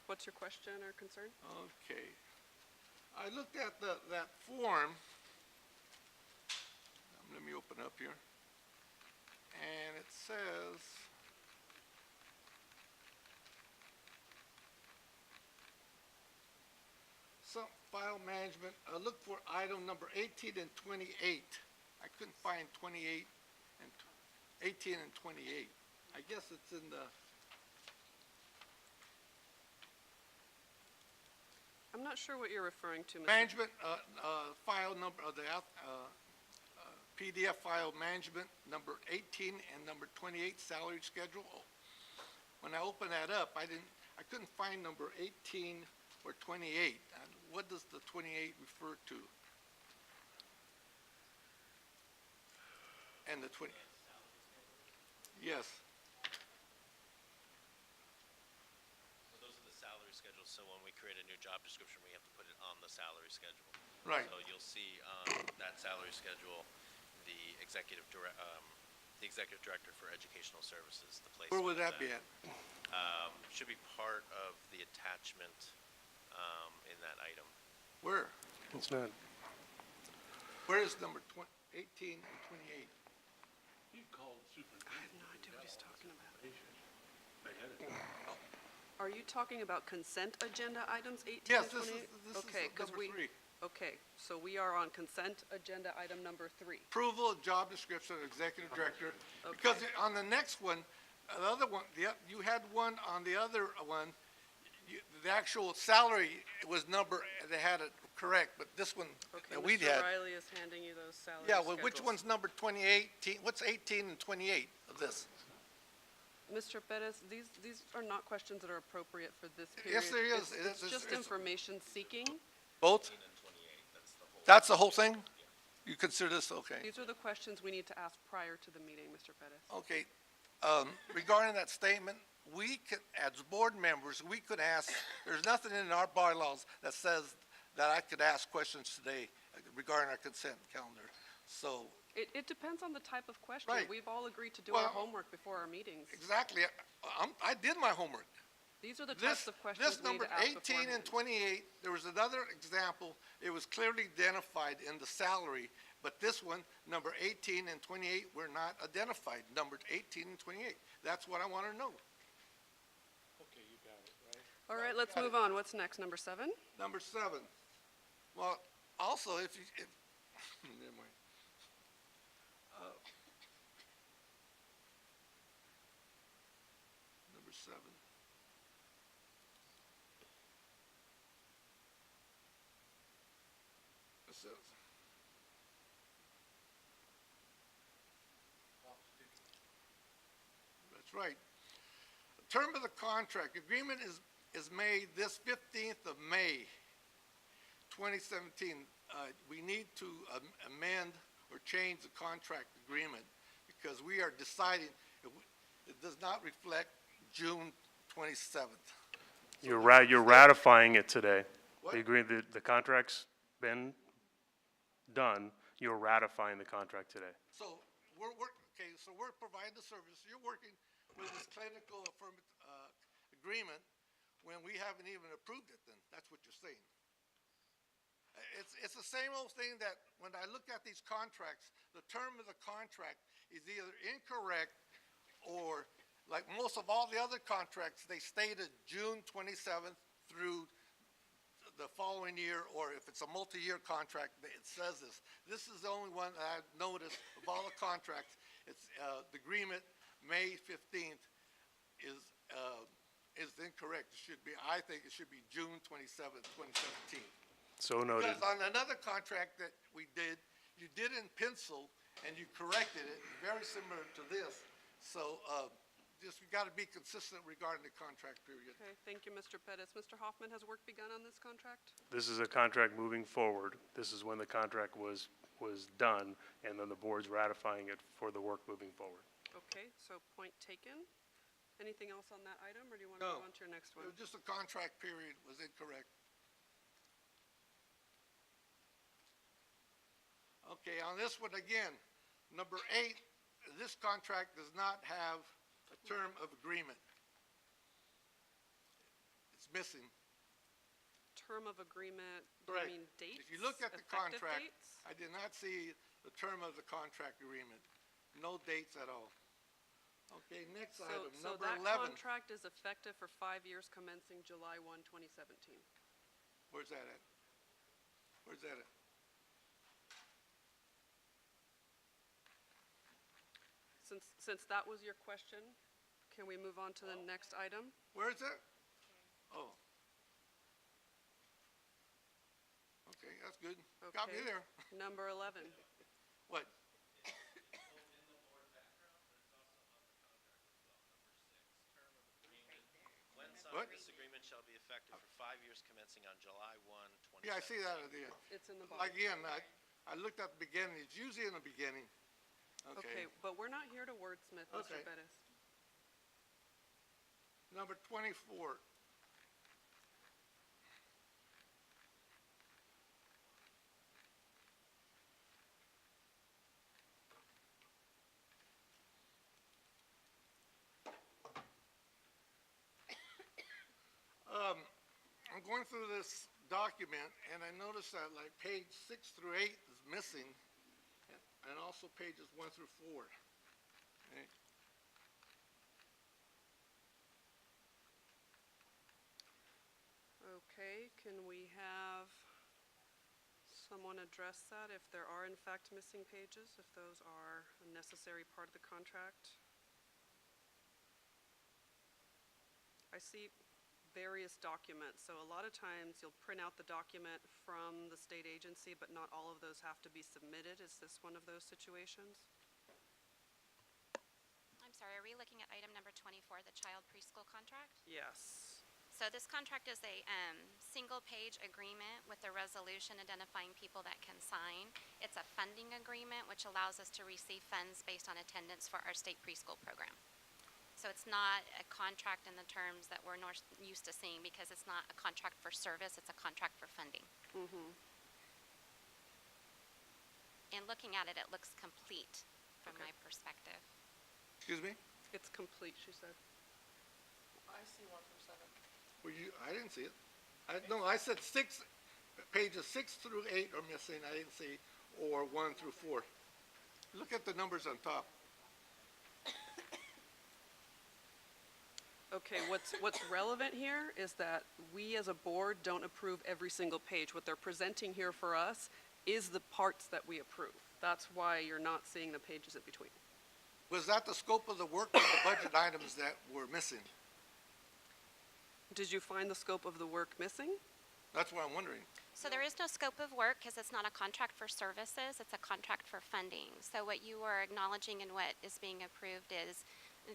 What's your question or concern? Okay. I looked at that form. Let me open up here. And it says, some file management, look for item number 18 and 28. I couldn't find 28 and 18 and 28. I guess it's in the, I'm not sure what you're referring to, Mr. management, file number, the PDF file management, number 18 and number 28 salary schedule. When I opened that up, I couldn't find number 18 or 28. And what does the 28 refer to? And the 20? Yes. So those are the salary schedules, so when we create a new job description, we have to put it on the salary schedule. Right. So you'll see that salary schedule, the executive director for educational services, the placement. Where would of that be at? Should be part of the attachment in that item. Where? It's not. Where is number 18 and 28? I have no idea what he's talking about. Are you talking about consent agenda items 18 Yes, and 28? this is Okay, 'cause number we- 3. Okay, so we are on consent agenda item number 3. Approval of job description of executive director. Because on the next one, the other one, you had one on the other one, the actual salary was number, they had it correct, but this one Okay, that we Mr. had. Riley is handing you those salary Yeah, well, which schedules. one's number 28? What's 18 and 28 of this? Mr. Perez, these are not questions that are appropriate for this period. Yes, there is. It's just information seeking. Both? That's the whole thing? You consider this, okay. These are the questions we need to ask prior to the meeting, Mr. Perez. Okay, regarding that statement, we could, as board members, we could ask, there's nothing in our bylaws that says that I could ask questions today regarding our consent calendar. So, It depends on the type of question. Right. We've all agreed to do our Well, homework before our meetings. exactly, I did my homework. These are the types of questions This we need number to ask 18 and beforehand. 28, there was another example, it was clearly identified in the salary, but this one, number 18 and 28 were not identified, numbered 18 and 28. That's what I want to know. All right, let's move on. What's next, number 7? Number 7. Well, also, if, never mind. Number 7. It says, that's right. The term of the contract agreement is made this 15th of May, 2017. We need to amend or change the contract agreement because we are deciding, it does not reflect June 27th. You're ratifying it today. What? The contract's been done. You're ratifying the contract today. So we're providing the service. You're working with this clinical agreement when we haven't even approved it then. That's what you're saying. It's the same old thing that when I look at these contracts, the term of the contract is either incorrect or like most of all the other contracts, they stated June 27th through the following year, or if it's a multi-year contract, it says this. This is the only one that I've noticed of all the contracts. It's the agreement, May 15th, is incorrect. It should be, I think it should be June 27th, 2017. So noted. Because on another contract that we did, you did in pencil and you corrected it, very similar to this. So just we got to be consistent regarding the contract period. Okay, thank you, Mr. Pettis. Mr. Hoffman, has work begun on this contract? This is a contract moving forward. This is when the contract was done, and then the board's ratifying it for the work moving forward. Okay, so point taken. Anything else on that item, or do you want to No. move on to your next It one? was just the contract period was incorrect. Okay, on this one again, number 8, this contract does not have a term of agreement. It's missing. Term of agreement, do you Right. mean dates? If you look at the Effective contract, dates? I did not see the term of the contract agreement. No dates at all. Okay, next item, So number that 11. contract is effective for 5 years commencing July 1, 2017. Where's that at? Where's that at? Since that was your question, can we move on to the next item? Where is it? Oh. Okay, that's good. Got me Okay. there. Number 11. What? When What? signed, this agreement shall be effective for 5 years commencing on July 1, 2017. Yeah, I see that idea. It's in the bottom. Again, I looked at the beginning, it's usually in the beginning. Okay, but we're not here to wordsmith, Mr. Okay. Bettis. Number 24. I'm going through this document, and I noticed that like page 6 through 8 is missing, and also pages 1 through 4. Okay. Okay, can we have someone address that if there are in fact missing pages, if those are a necessary part of the contract? I see various documents, so a lot of times you'll print out the document from the state agency, but not all of those have to be submitted. Is this one of those situations? I'm sorry, are we looking at item number 24, the child preschool contract? Yes. So this contract is a single-page agreement with a resolution identifying people that can sign. It's a funding agreement, which allows us to receive funds based on attendance for our state preschool program. So it's not a contract in the terms that we're used to seeing, because it's not a contract for service, it's a contract for funding. And looking at it, it looks complete from my perspective. Excuse me? It's complete, she said. I see 1 through 7. Well, I didn't see it. No, I said pages 6 through 8 are missing. I didn't see, or 1 through 4. Look at the numbers on top. Okay, what's relevant here is that we as a board don't approve every single page. What they're presenting here for us is the parts that we approve. That's why you're not seeing the pages in between. Was that the scope of the work of the budget items that were missing? Did you find the scope of the work missing? That's what I'm wondering. So there is no scope of work, because it's not a contract for services, it's a contract for funding. So what you are acknowledging and what is being approved is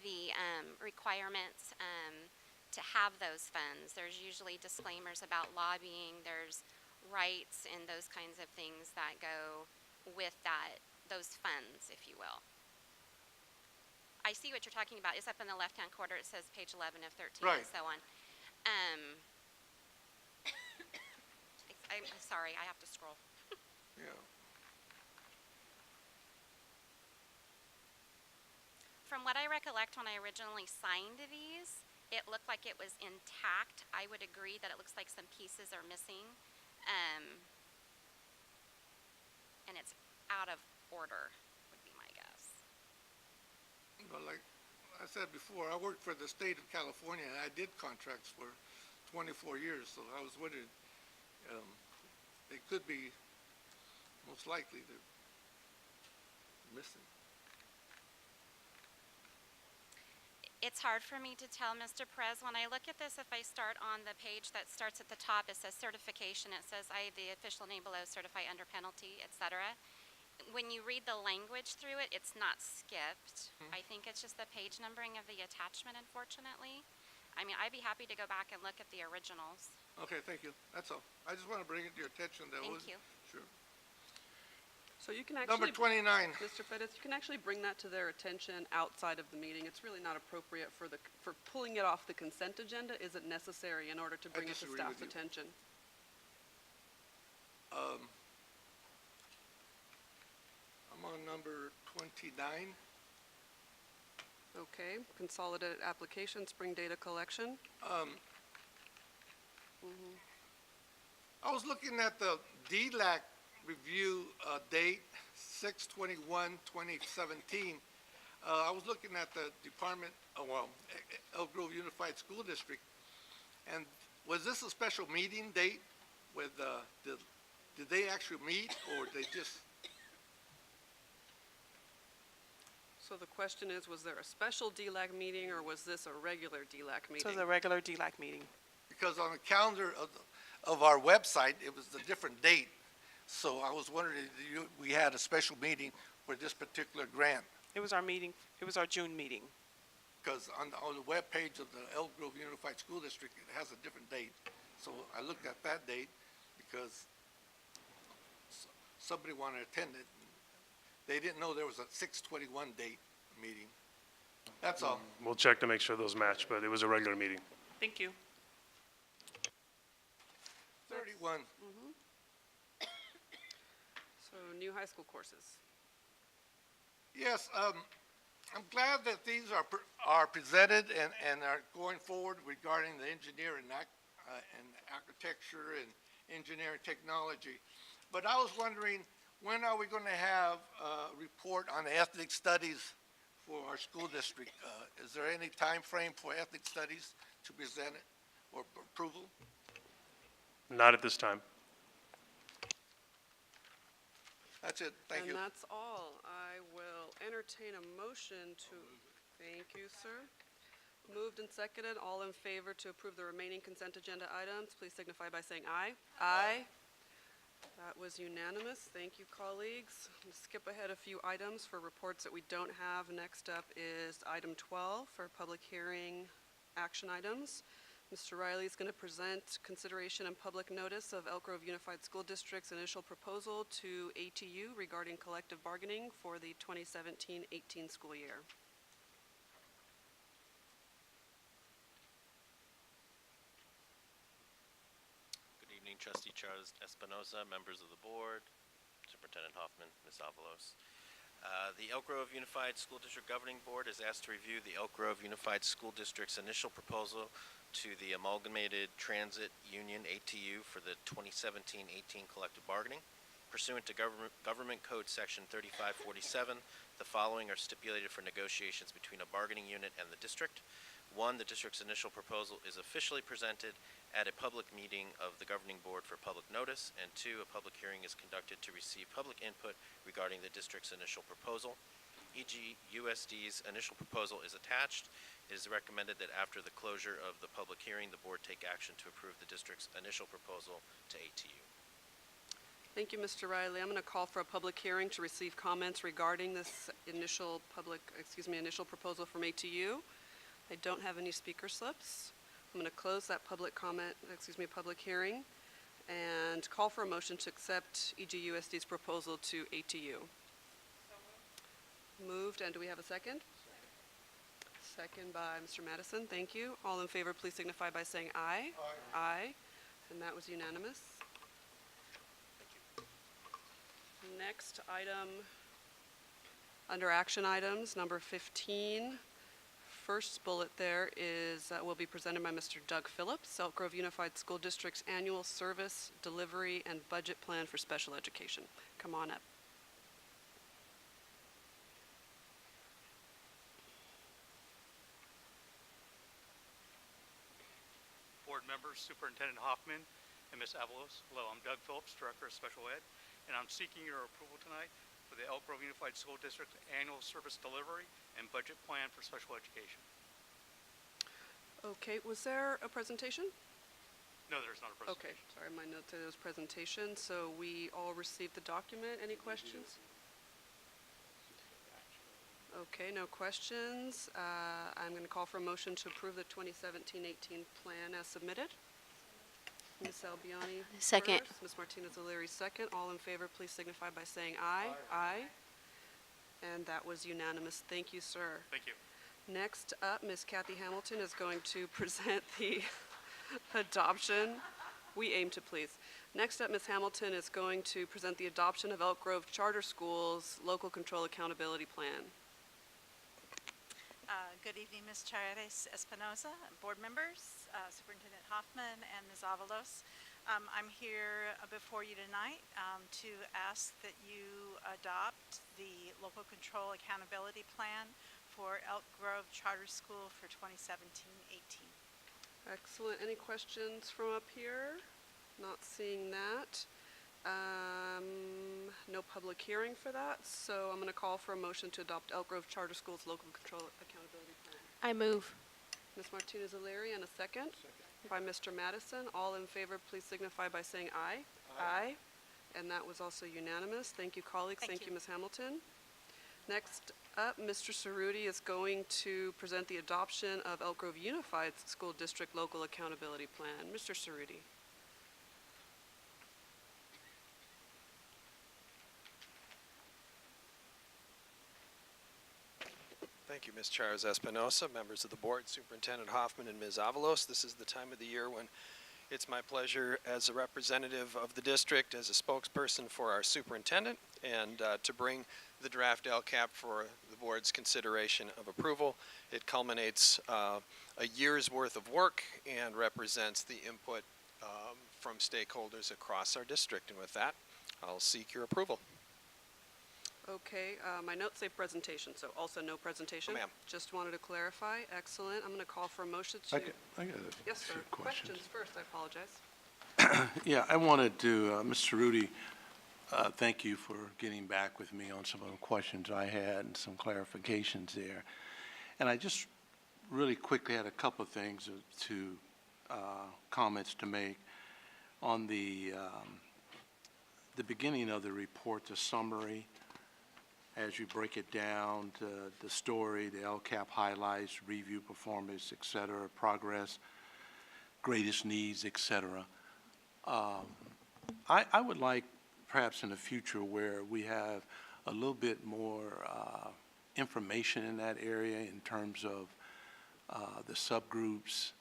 the requirements to have those funds. There's usually disclaimers about lobbying, there's rights and those kinds of things that go with those funds, if you will. I see what you're talking about. It's up in the left-hand corner. It says page 11 of 13 Right. and so on. I'm sorry, I have to scroll. Yeah. From what I recollect when I originally signed these, it looked like it was intact. I would agree that it looks like some pieces are missing. And it's out of order, would be my guess. Well, like I said before, I worked for the state of California, and I did contracts for 24 years, so I was wondering, they could be, most likely, they're missing. It's hard for me to tell, Mr. Perez. When I look at this, if I start on the page that starts at the top, it says certification. It says, I, the official name below, certify under penalty, etc. When you read the language through it, it's not skipped. I think it's just the page numbering of the attachment, unfortunately. I mean, I'd be happy to go back and look at the originals. Okay, thank you. That's all. I just want to bring it to your attention that Thank was. you. Sure. So you can actually. Number 29. Mr. Fedis, you can actually bring that to their attention outside of the meeting. It's really not appropriate for pulling it off the consent agenda isn't necessary in order to bring it to disagree staff's with you. attention. I'm on number 29. Okay, consolidated application, spring data collection. I was looking at the DLAC review date, 6/21/2017. I was looking at the department, Elk Grove Unified School District, and was this a special meeting date with, did they actually meet, or they just? So the question is, was there a special DLAC meeting, or was this a regular DLAC So meeting? it's a regular DLAC meeting. Because on the calendar of our website, it was a different date. So I was wondering if we had a special meeting for this particular grant. It was our meeting, it was our June meeting. Because on the webpage of the Elk Grove Unified School District, it has a different date. So I looked at that date because somebody wanted to attend it. They didn't know there was a 6/21 date meeting. That's all. We'll check to make sure those match, but it was a regular meeting. Thank you. 31. So new high school courses. Yes, I'm glad that these are presented and are going forward regarding the engineer and architecture and engineering technology. But I was wondering, when are we going to have a report on the ethnic studies for our school district? Is there any time frame for ethnic studies to present it or approval? Not at this time. That's it. Thank you. And that's all. I will entertain a motion to, thank you, sir. Moved and seconded. All in favor to approve the remaining consent agenda items, please signify by saying aye. Aye. That was unanimous. Thank you, colleagues. We'll skip ahead a few items for reports that we don't have. Next up is item 12 for public hearing action items. Mr. Riley is going to present consideration and public notice of Elk Grove Unified School District's initial proposal to ATU regarding collective bargaining for the 2017-18 school year. Good evening, Trustee Charles Espinoza, members of the board, Superintendent Hoffman, Ms. Avalos. The Elk Grove Unified School District Governing Board is asked to review the Elk Grove Unified School District's initial proposal to the Amalgamated Transit Union, ATU, for the 2017-18 collective bargaining. Pursuant to Government Code Section 3547, the following are stipulated for negotiations between a bargaining unit and the district. 1, the district's initial proposal is officially presented at a public meeting of the governing board for public notice, and 2, a public hearing is conducted to receive public input regarding the district's initial proposal. E.g., USD's initial proposal is attached. It is recommended that after the closure of the public hearing, the board take action to approve the district's initial proposal to ATU. Thank you, Mr. Riley. I'm going to call for a public hearing to receive comments regarding this initial proposal from ATU. I don't have any speaker slips. I'm going to close that public hearing and call for a motion to accept EGUSD's proposal to ATU. Moved, and do we have a second? Second by Mr. Madison, thank you. All in favor, please signify by saying aye. Aye. Aye, and that was unanimous. Next item, under action items, number 15. First bullet there is, will be presented by Mr. Doug Phillips, Elk Grove Unified School District's annual service, delivery, and budget plan for special education. Come on up. Board members, Superintendent Hoffman, and Ms. Avalos. Hello, I'm Doug Phillips, Director of Special Ed, and I'm seeking your approval tonight for the Elk Grove Unified School District Annual Service Delivery and Budget Plan for Special Education. Okay, was there a presentation? No, there's not a presentation. Okay, sorry, my note said it was presentation, so we all received the document. Any questions? Okay, no questions. I'm going to call for a motion to approve the 2017-18 plan as submitted. Ms. Albiani Second. first, Ms. Martinez-O'Leary second. All in favor, please signify by saying aye. Aye. And that was unanimous. Thank you, sir. Thank you. Next up, Ms. Kathy Hamilton is going to present the adoption, we aim to please, Next up, Ms. Hamilton is going to present the adoption of Elk Grove Charter Schools Local Control Accountability Plan. Good evening, Ms. Chaires Espinoza, board members, Superintendent Hoffman, and Ms. Avalos. I'm here before you tonight to ask that you adopt the Local Control Accountability Plan for Elk Grove Charter School for 2017-18. Excellent. Any questions from up here? Not seeing that. No public hearing for that, so I'm going to call for a motion to adopt Elk Grove Charter Schools Local Control Accountability Plan. I move. Ms. Martinez O'Leary, and a second. By Mr. Madison. All in favor, please signify by saying aye. Aye. And that was also unanimous. Thank you, colleagues. Thank you, Ms. Hamilton. Next up, Mr. Cerruti is going to present the adoption of Elk Grove Unified School District Local Accountability Plan. Mr. Cerruti. Thank you, Ms. Chaires Espinosa, members of the board, Superintendent Hoffman, and Ms. Avalos. This is the time of the year when it's my pleasure as a representative of the district, as a spokesperson for our superintendent, and to bring the draft LCAP for the board's consideration of approval. It culminates a year's worth of work and represents the input from stakeholders across our district. And with that, I'll seek your approval. Okay, my notes say presentation, so also no presentation? Oh, ma'am. Just wanted to clarify. Excellent. I'm going to call for a motion to... I got Yes, sir. few questions. Questions first, I apologize. Yeah, I wanted to, Mr. Cerruti, thank you for getting back with me on some of the questions I had and some clarifications there. And I just really quickly had a couple of things comments to make on the beginning of the report, the summary. As you break it down to the story, the LCAP highlights, review performance, et cetera, progress, greatest needs, et cetera. I would like perhaps in the future where we have a little bit more information in that area in terms of the subgroups,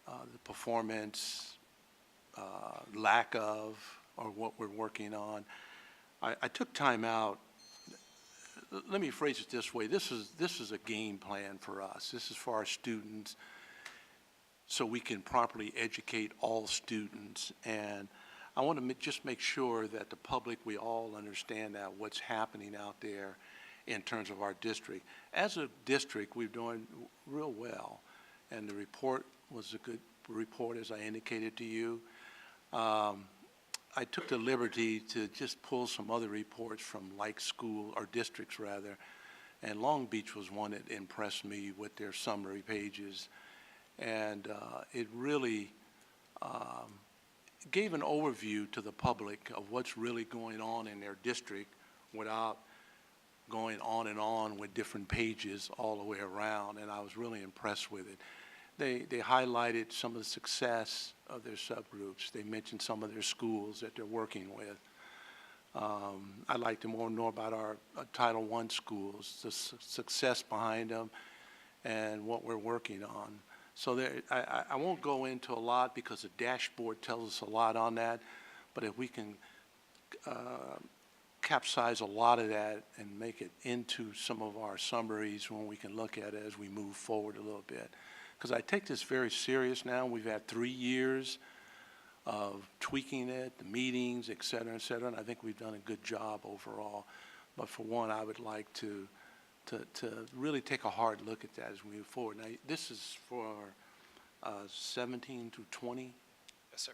the performance, lack of, or what we're working on. I took time out. Let me phrase it this way. This is a game plan for us. This is for our students so we can properly educate all students. And I want to just make sure that the public, we all understand that what's happening out there in terms of our district. As a district, we're doing real well. And the report was a good report, as I indicated to you. I took the liberty to just pull some other reports from like school, or districts rather, and Long Beach was one that impressed me with their summary pages. And it really gave an overview to the public of what's really going on in their district without going on and on with different pages all the way around, and I was really impressed with it. They highlighted some of the success of their subgroups. They mentioned some of their schools that they're working with. I'd like to know about our Title I schools, the success behind them, and what we're working on. So I won't go into a lot because the dashboard tells us a lot on that, but if we can capsize a lot of that and make it into some of our summaries when we can look at it as we move forward a little bit. Because I take this very serious now. We've had 3 years of tweaking it, the meetings, et cetera, and I think we've done a good job overall. But for one, I would like to really take a hard look at that as we move forward. Now, this is for 17 to 20? Yes, sir.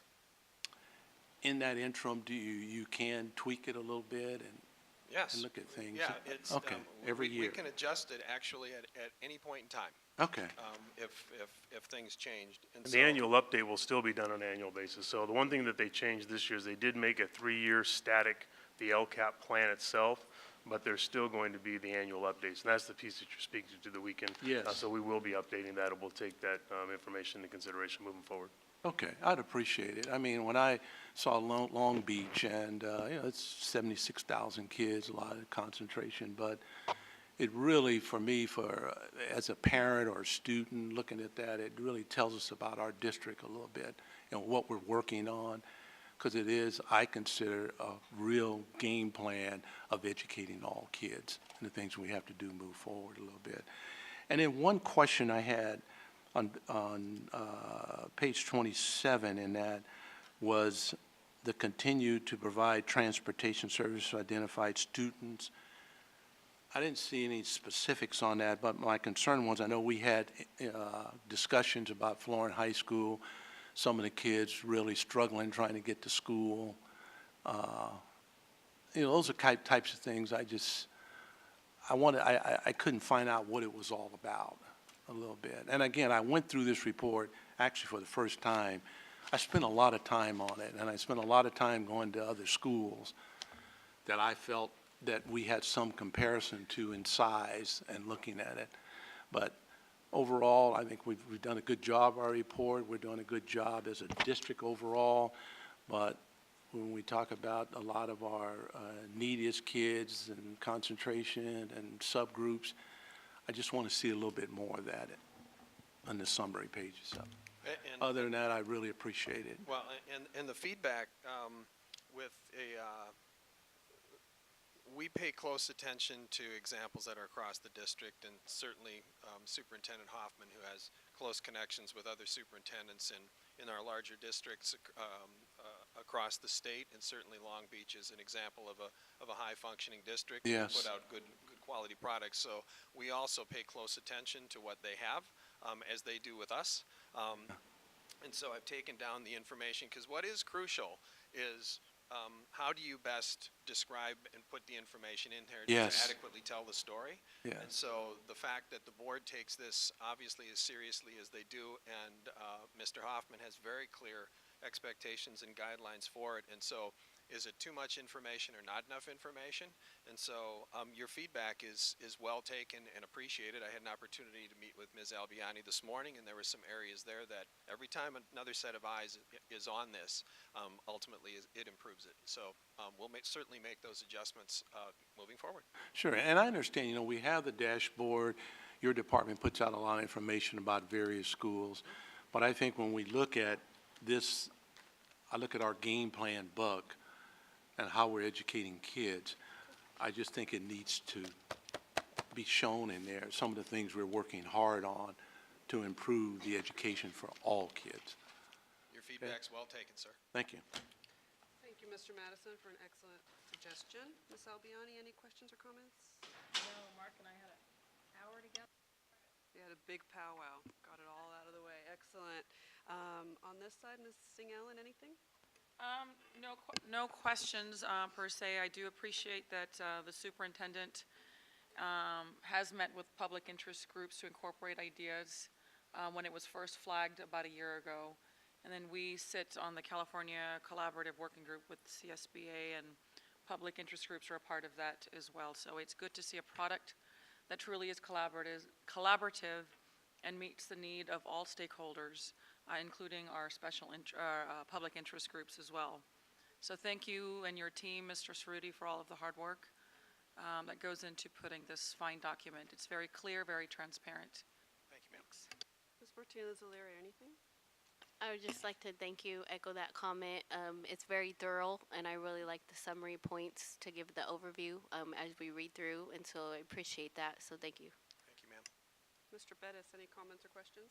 In that interim, you can tweak it a little bit and Yes. look at things? Yeah, it's, okay, every year. We can adjust it actually at any point in time. Okay. If things changed. And The so- annual update will still be done on an annual basis. So the one thing that they changed this year is they did make a 3-year static, the LCAP plan itself, but there's still going to be the annual updates. And that's the piece that you're speaking to the weekend. Yes. So we will be updating that, and we'll take that information into consideration moving forward. Okay, I'd appreciate it. I mean, when I saw Long Beach, and it's 76,000 kids, a lot of concentration, but it really, for me, as a parent or a student looking at that, it really tells us about our district a little bit and what we're working on. because it is, I consider, a real game plan of educating all kids and the things we have to do move forward a little bit. And then one question I had on page 27 in that was the continue to provide transportation service to identified students. I didn't see any specifics on that, but my concern was, I know we had discussions about Florence High School, some of the kids really struggling trying to get to school. Those are types of things I couldn't find out what it was all about a little bit. And again, I went through this report actually for the first time. I spent a lot of time on it, and I spent a lot of time going to other schools that I felt that we had some comparison to in size and looking at it. But overall, I think we've done a good job, our report. We're doing a good job as a district overall. But when we talk about a lot of our neediest kids and concentration and subgroups, I just want to see a little bit more of that on the summary pages. And Other than that, I really appreciate it. Well, and the feedback with we pay close attention to examples that are across the district, and certainly Superintendent Hoffman, who has close connections with other superintendents in our larger districts across the state, and certainly Long Beach is an example of a high-functioning district. Yes. Put out good quality products. So we also pay close attention to what they have, as they do with us. And so I've taken down the information, because what is crucial is how do you best describe and put the information in there Yes. to adequately tell the story? Yes. And so the fact that the board takes this obviously as seriously as they do, and Mr. Hoffman has very clear expectations and guidelines for it. And so is it too much information or not enough information? And so your feedback is well taken and appreciated. I had an opportunity to meet with Ms. Albiani this morning, and there were some areas there that every time another set of eyes is on this, ultimately it improves it. So we'll certainly make those adjustments moving forward. Sure, and I understand, we have the dashboard. Your department puts out a lot of information about various schools. But I think when we look at this, I look at our game plan book and how we're educating kids, I just think it needs to be shown in there, some of the things we're working hard on to improve the education for all kids. Your feedback's well taken, sir. Thank you. Thank you, Mr. Madison, for an excellent suggestion. Ms. Albiani, any questions or comments? No, Mark and I had an hour together. We had a big powwow, got it all out of the way. Excellent. On this side, Ms. Singh-Ellen, anything? No questions per se. I do appreciate that the superintendent has met with public interest groups to incorporate ideas when it was first flagged about a year ago. And then we sit on the California Collaborative Working Group with CSBA, and public interest groups are a part of that as well. So it's good to see a product that truly is collaborative and meets the need of all stakeholders, including our public interest groups as well. So thank you and your team, Mr. Cerruti, for all of the hard work that goes into putting this fine document. It's very clear, very transparent. Thank you, ma'am. Ms. Martinez-Alaria, anything? I would just like to thank you, echo that comment. It's very thorough, and I really like the summary points to give the overview as we read through, and so I appreciate that, so thank you. Thank you, ma'am. Mr. Bettis, any comments or questions?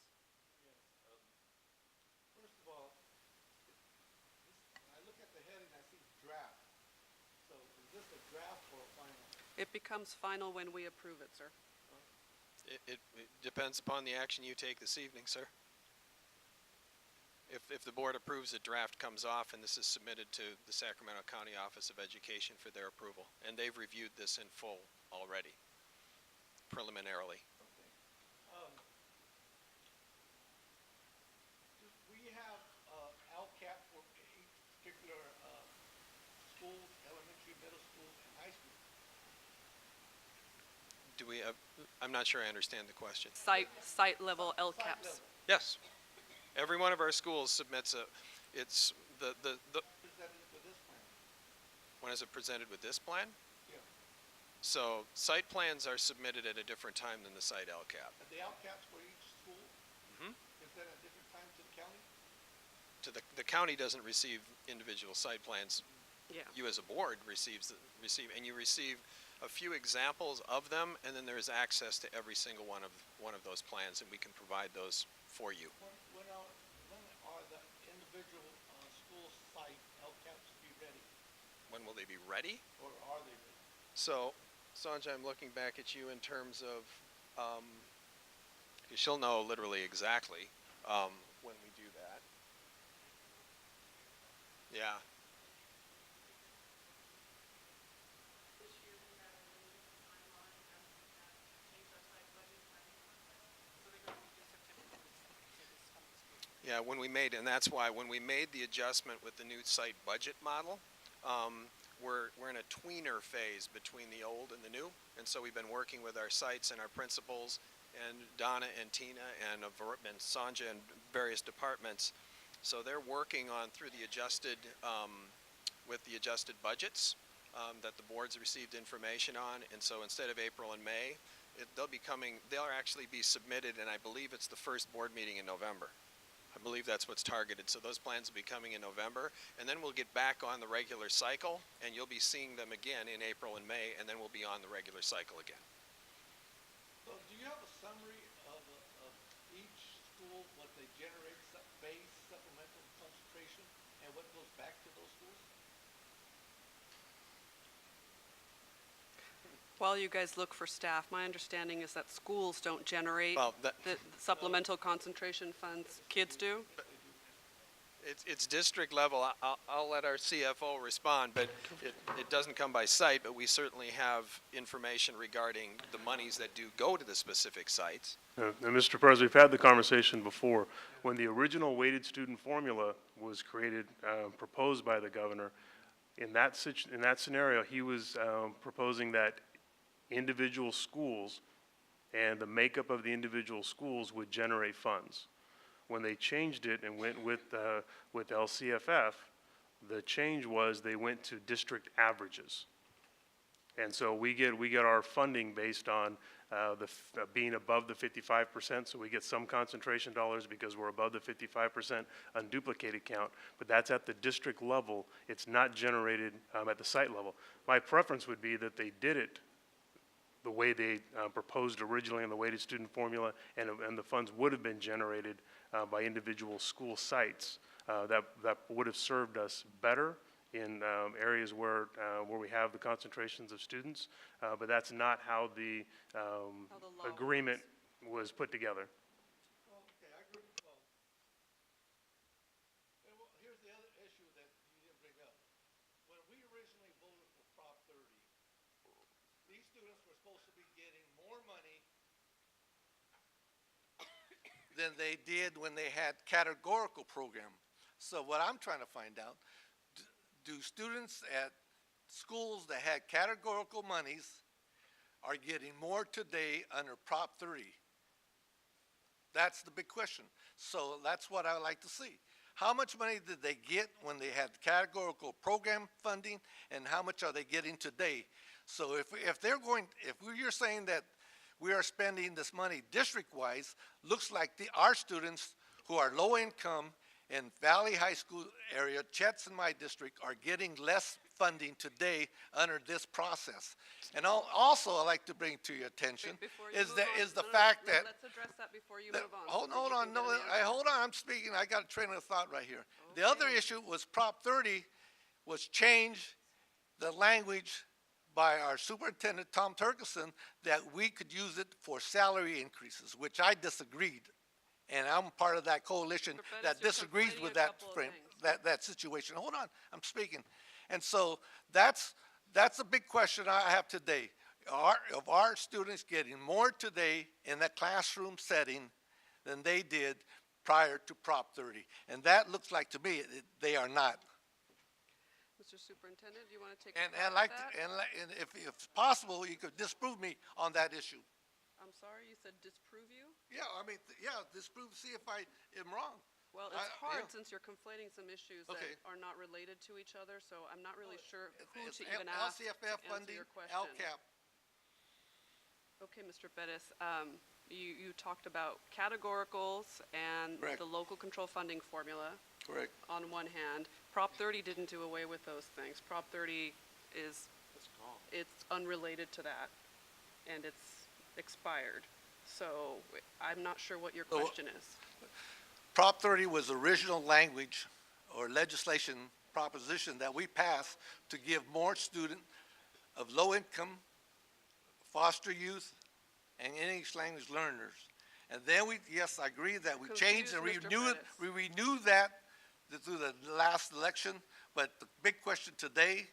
First of all, when I look at the heading, I see draft. So is this a draft or a final? It becomes final when we approve it, sir. It depends upon the action you take this evening, sir. If the board approves, a draft comes off, and this is submitted to the Sacramento County Office of Education for their approval. And they've reviewed this in full already, preliminarily. Okay. Do we have LCAP for each particular school, elementary, middle school, and high school? Do we have, I'm not sure I understand the question. Site level LCAPs. Yes. Every one of our schools submits it's the Presented with this plan? when is it presented with this plan? Yeah. So site plans are submitted at a different time than the site LCAP. And the LCAPs for each school? Mhm. Is that at different times to the county? to the county doesn't receive individual site plans. Yeah. You as a board and you receive a few examples of them, and then there is access to every single one of those plans, and we can provide those for you. When are the individual school site LCAPs be ready, When will they be ready? or are they ready? So, Sanjay, I'm looking back at you in terms of, 'cause she'll know literally exactly when we do that. Yeah. Yeah, and that's why when we made the adjustment with the new site budget model, we're in a tweener phase between the old and the new. And so we've been working with our sites and our principals and Donna and Tina and Sanjay and various departments. So they're working on through the adjusted, with the adjusted budgets that the boards received information on. And so instead of April and May, they'll actually be submitted, and I believe it's the first board meeting in November. I believe that's what's targeted. So those plans will be coming in November, and then we'll get back on the regular cycle, and you'll be seeing them again in April and May, and then we'll be on the regular cycle again. So do you have a summary of each school, what they generate, base, supplemental, concentration, and what goes back to those schools? While you guys look for staff, my understanding is that schools don't generate Well, the supplemental concentration funds. Kids do? It's district level. I'll let our CFO respond, but it doesn't come by site, but we certainly have information regarding the monies that do go to the specific sites. And Mr. President, we've had the conversation before. When the original weighted student formula was created, proposed by the governor, in that scenario, he was proposing that individual schools and the makeup of the individual schools would generate funds. When they changed it and went with LCFF, the change was they went to district averages. And so we get our funding based on being above the 55%, so we get some concentration dollars because we're above the 55% unduplicated count, but that's at the district level. It's not generated at the site level. My preference would be that they did it the way they proposed originally in the weighted student formula, and the funds would have been generated by individual school sites. That would have served us better in areas where we have the concentrations of students, but that's not how the agreement was put together. Okay, I agree. Well, here's the other issue that you didn't bring up. When we originally voted for Prop 30, these students were supposed to be getting more money than they did when they had categorical program. So what I'm trying to find out, do students at schools that had categorical monies are getting more today under Prop 30? That's the big question. So that's what I would like to see. How much money did they get when they had categorical program funding, and how much are they getting today? So if you're saying that we are spending this money district-wise, looks like our students who are low income in Valley High School area, Chet's in my district, are getting less funding today under this process. And also I'd like to bring to your attention is the fact that. Let's address that before you move on. Hold on, hold on, I'm speaking, I got a train of thought right here. Okay. The other issue was Prop 30 was change the language by our superintendent, Tom Turkeson, that we could use it for salary increases, which I disagreed. And I'm part of that coalition that disagrees with that frame, that situation. Hold on, I'm speaking. And so that's a big question I have today. Are our students getting more today in that classroom setting than they did prior to Prop 30? And that looks like to me they are not. Mr. Superintendent, do you want to take and if it's possible, you could disprove me on that issue. I'm sorry, you said disprove you? Yeah, I mean, disprove, see if I am wrong. Well, it's hard since you're conflating some issues that are not related to each other, so I'm not really sure who to even ask to LCFF answer funding, your question. LCAP. Okay, Mr. Bettis, you talked about categoricals and the local control funding formula. Correct. on one hand. Prop 30 didn't do away with those things. Prop 30 is, it's unrelated to that, and it's expired. So I'm not sure what your So- question is. Prop 30 was original language or legislation proposition that we passed to give more student of low income, foster youth, and English language learners. And then we, yes, I agree that we changed and Confused Mr. renewed, Pettis. we renewed that through the last election. But the big question today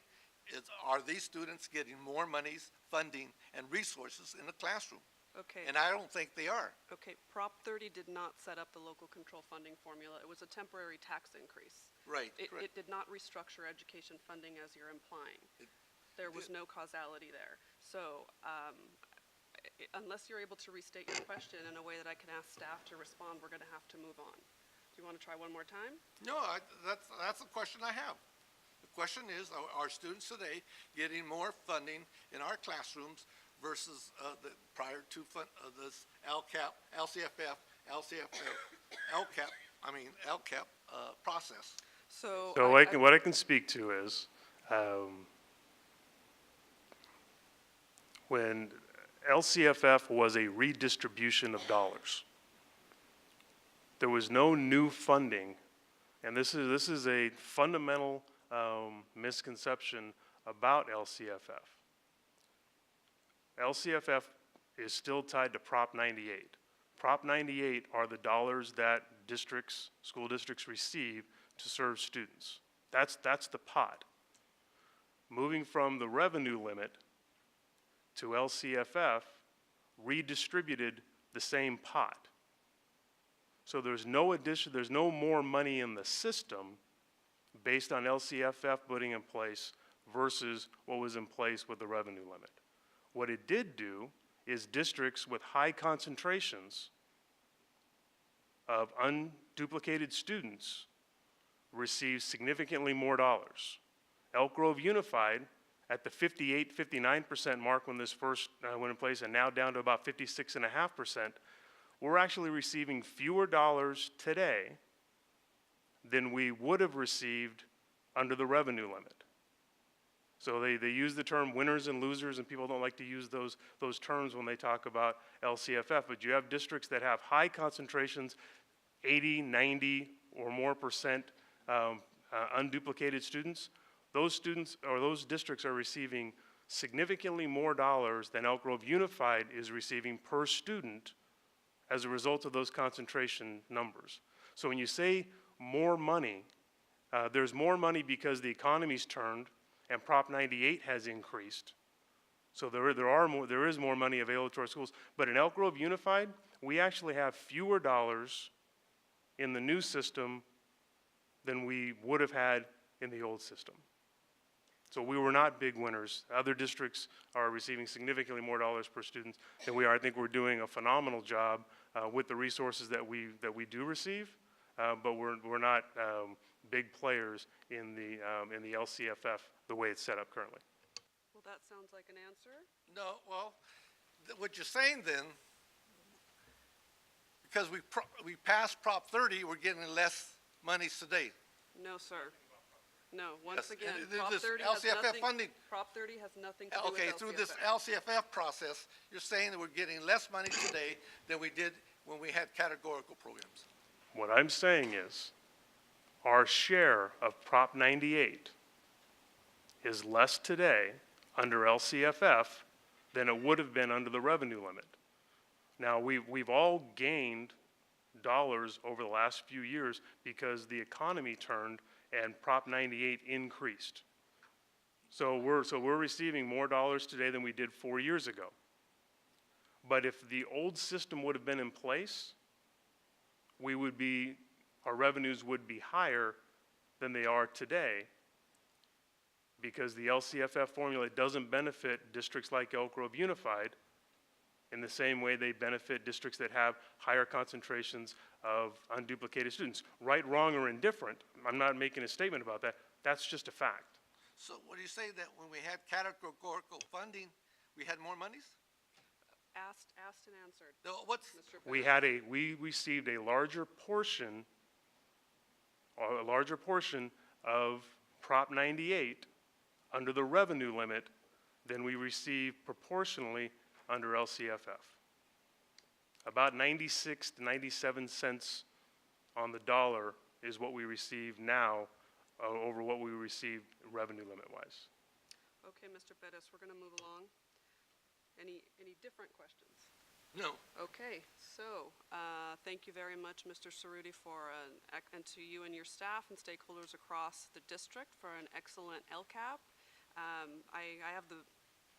is, are these students getting more monies, funding, and resources in the classroom? Okay. And I don't think they are. Okay, Prop 30 did not set up the local control funding formula. It was a temporary tax increase. Right, It correct. did not restructure education funding as you're implying. There was no causality there. So unless you're able to restate your question in a way that I can ask staff to respond, we're going to have to move on. Do you want to try one more time? No, that's the question I have. The question is, are students today getting more funding in our classrooms versus the prior to this LCAP, LCFF, LCAP process? So what I can speak to is, when LCFF was a redistribution of dollars, there was no new funding, and this is a fundamental misconception about LCFF. LCFF is still tied to Prop 98. Prop 98 are the dollars that districts, school districts receive to serve students. That's the pot. Moving from the revenue limit to LCFF redistributed the same pot. So there's no addition, there's no more money in the system based on LCFF putting in place versus what was in place with the revenue limit. What it did do is districts with high concentrations of unduplicated students received significantly more dollars. Elk Grove Unified, at the 59% mark when this first went in place, and now down to about 56.5%, we're actually receiving fewer dollars today than we would have received under the revenue limit. So they use the term winners and losers, and people don't like to use those terms when they talk about LCFF, but you have districts that have high concentrations, 80, 90 or more percent unduplicated students. Those students or those districts are receiving significantly more dollars than Elk Grove Unified is receiving per student as a result of those concentration numbers. So when you say more money, there's more money because the economy's turned and Prop 98 has increased. So there is more money available to our schools. But in Elk Grove Unified, we actually have fewer dollars in the new system than we would have had in the old system. So we were not big winners. Other districts are receiving significantly more dollars per student than we are. I think we're doing a phenomenal job with the resources that we do receive, but we're not big players in the LCFF the way it's set up currently. Well, that sounds like an answer. No, well, what you're saying then, because we passed Prop 30, we're getting less monies today. No, sir. No, once Yes, again, and Prop this 30 has LCFF nothing, funding. Prop 30 has nothing to do with Okay, LCFF. through this LCFF process, you're saying that we're getting less money today than we did when we had categorical programs. What I'm saying is, our share of Prop 98 is less today under LCFF than it would have been under the revenue limit. Now, we've all gained dollars over the last few years because the economy turned and Prop 98 increased. So we're receiving more dollars today than we did 4 years ago. But if the old system would have been in place, our revenues would be higher than they are today because the LCFF formula doesn't benefit districts like Elk Grove Unified in the same way they benefit districts that have higher concentrations of unduplicated students. Right, wrong, or indifferent, I'm not making a statement about that. That's just a fact. So what do you say that when we had categorical funding, we had more monies? Asked and answered. No, what's, Mr. Pettis. We received a larger portion a larger portion of Prop 98 under the revenue limit than we receive proportionally under LCFF. About 96 to 97 cents on the dollar is what we receive now over what we received revenue limit-wise. Okay, Mr. Bettis, we're going to move along. Any different questions? No. Okay, so thank you very much, Mr. Cerruti, and to you and your staff and stakeholders across the district for an excellent LCAP. I have the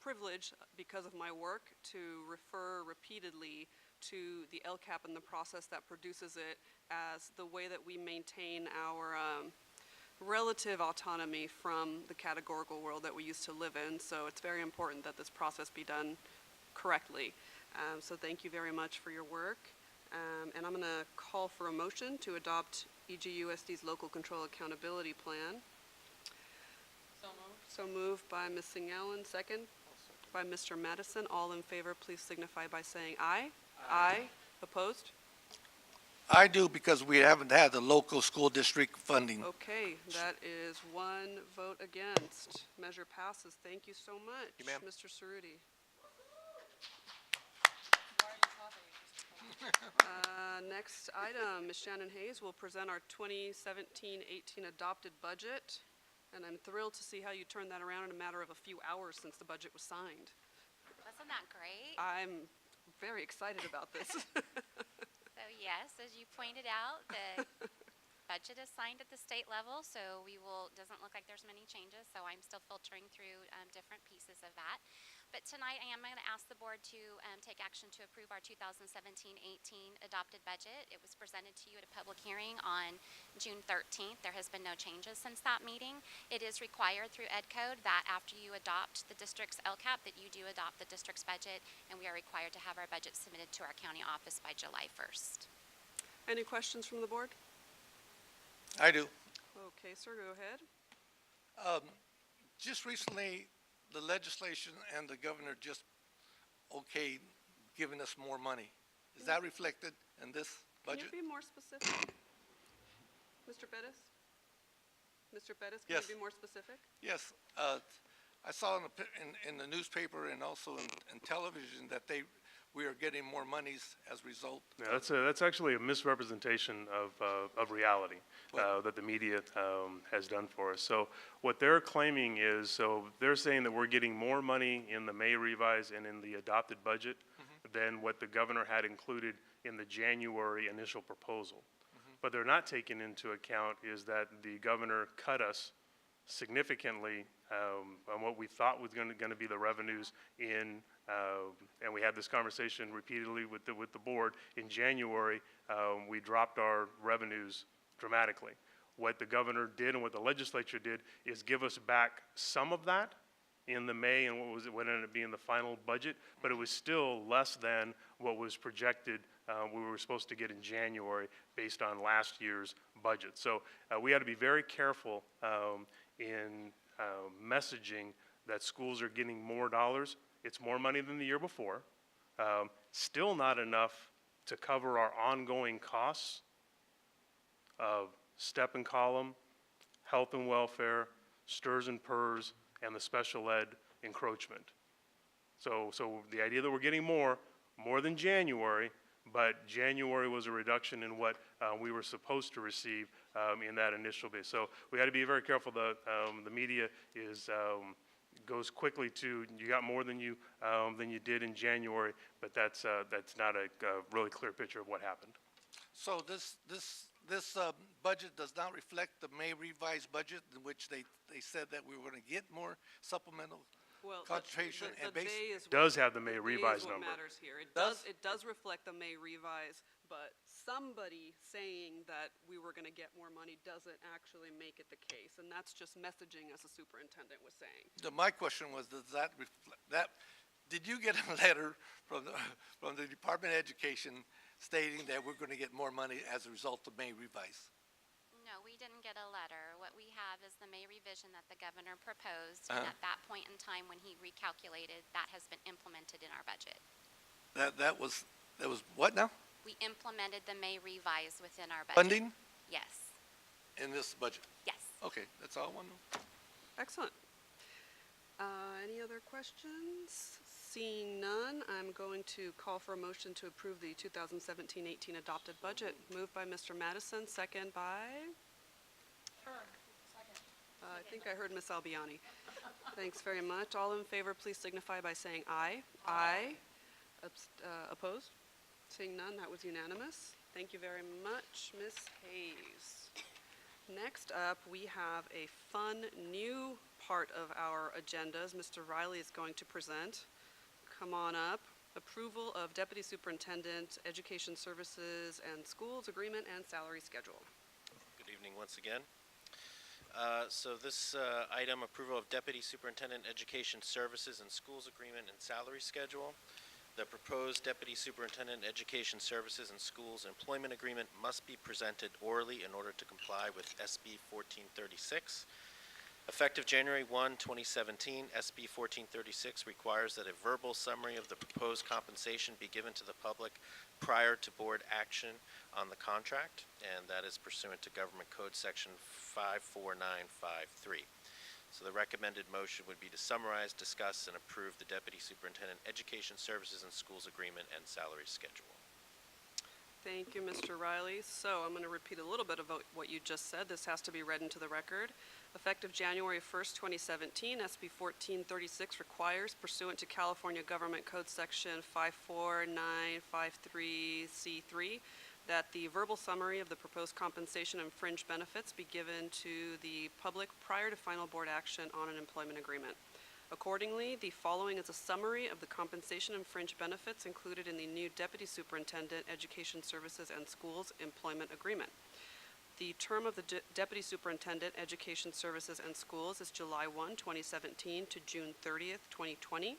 privilege, because of my work, to refer repeatedly to the LCAP and the process that produces it as the way that we maintain our relative autonomy from the categorical world that we used to live in. So it's very important that this process be done correctly. So thank you very much for your work. And I'm going to call for a motion to adopt EGUSD's Local Control Accountability Plan. So moved by Ms. Singh-Allen, second by Mr. Madison. All in favor, please signify by saying aye. Aye. Opposed? I do, because we haven't had the local school district funding. Okay, that is one vote against. Measure passes. Thank you so much, you, ma'am. Mr. Cerruti. Next item, Ms. Shannon Hayes will present our 2017-18 adopted budget, and I'm thrilled to see how you turned that around in a matter of a few hours since the budget was signed. Wasn't that great? I'm very excited about this. So yes, as you pointed out, the budget is signed at the state level, so doesn't look like there's many changes, so I'm still filtering through different pieces of that. But tonight I am going to ask the board to take action to approve our 2017-18 adopted budget. It was presented to you at a public hearing on June 13th. There has been no changes since that meeting. It is required through Ed Code that after you adopt the district's LCAP, that you do adopt the district's budget, and we are required to have our budget submitted to our county office by July 1st. Any questions from the board? I do. Okay, sir, go ahead. Just recently, the legislation and the governor just okayed giving us more money. Is that reflected in this budget? Can you be more specific? Mr. Bettis? Mr. Bettis, can Yes. you be more specific? Yes. I saw in the newspaper and also in television that we are getting more monies as a result. Yeah, that's actually a misrepresentation of reality that the media has done for us. So what they're claiming is, so they're saying that we're getting more money in the May revise and in the adopted budget than what the governor had included in the January initial proposal. But they're not taking into account is that the governor cut us significantly on what we thought was going to be the revenues in, and we had this conversation repeatedly with the board. In January, we dropped our revenues dramatically. What the governor did and what the legislature did is give us back some of that in the May and what ended up being the final budget, but it was still less than what was projected we were supposed to get in January based on last year's budget. So we had to be very careful in messaging that schools are getting more dollars. It's more money than the year before. Still not enough to cover our ongoing costs of step and column, health and welfare, STRS and PERS, and the special ed encroachment. So the idea that we're getting more than January, but January was a reduction in what we were supposed to receive in that initial base. So we had to be very careful that the media goes quickly to, you got more than you did in January, but that's not a really clear picture of what happened. So this budget does not reflect the May revised budget in which they said that we were going to get more supplemental concentration and base. Does have the May Day is revised what number. matters here. It does reflect the May revise, but somebody saying that we were going to get more money doesn't actually make it the case, and that's just messaging, as the superintendent was saying. My question was, does that reflect that? Did you get a letter from the Department of Education stating that we're going to get more money as a result of May revise? No, we didn't get a letter. What we have is the May revision that the governor proposed, and at that point in time when he recalculated, that has been implemented in our budget. That was what now? We implemented the May revise within our budget. Funding? Yes. in this budget? Yes. Okay, that's all I want to know. Excellent. Any other questions? Seeing none, I'm going to call for a motion to approve the 2017-18 adopted budget. Moved by Mr. Madison, second by? I think I heard Ms. Albiani. Thanks very much. All in favor, please signify by saying aye. Aye. Opposed? Seeing none, that was unanimous. Thank you very much, Ms. Hayes. Next up, we have a fun new part of our agendas. Mr. Riley is going to present. Come on up. Approval of Deputy Superintendent, Education Services and Schools Agreement and Salary Schedule. Good evening once again. So this item, approval of Deputy Superintendent Education Services and Schools Agreement and Salary Schedule. The proposed Deputy Superintendent Education Services and Schools Employment Agreement must be presented orally in order to comply with SB 1436. Effective January 1, 2017, SB 1436 requires that a verbal summary of the proposed compensation be given to the public prior to board action on the contract, and that is pursuant to Government Code Section 54953. So the recommended motion would be to summarize, discuss, and approve the Deputy Superintendent Education Services and Schools Agreement and Salary Schedule. Thank you, Mr. Riley. So I'm going to repeat a little bit of what you just said. This has to be read into the record. Effective January 1st, 2017, SB 1436 requires, pursuant to California Government Code Section 54953C3, that the verbal summary of the proposed compensation and fringe benefits be given to the public prior to final board action on an employment agreement. Accordingly, the following is a summary of the compensation and fringe benefits included in the new Deputy Superintendent, Education Services and Schools Employment Agreement. The term of the Deputy Superintendent, Education Services and Schools is July 1, 2017 to June 30th, 2020.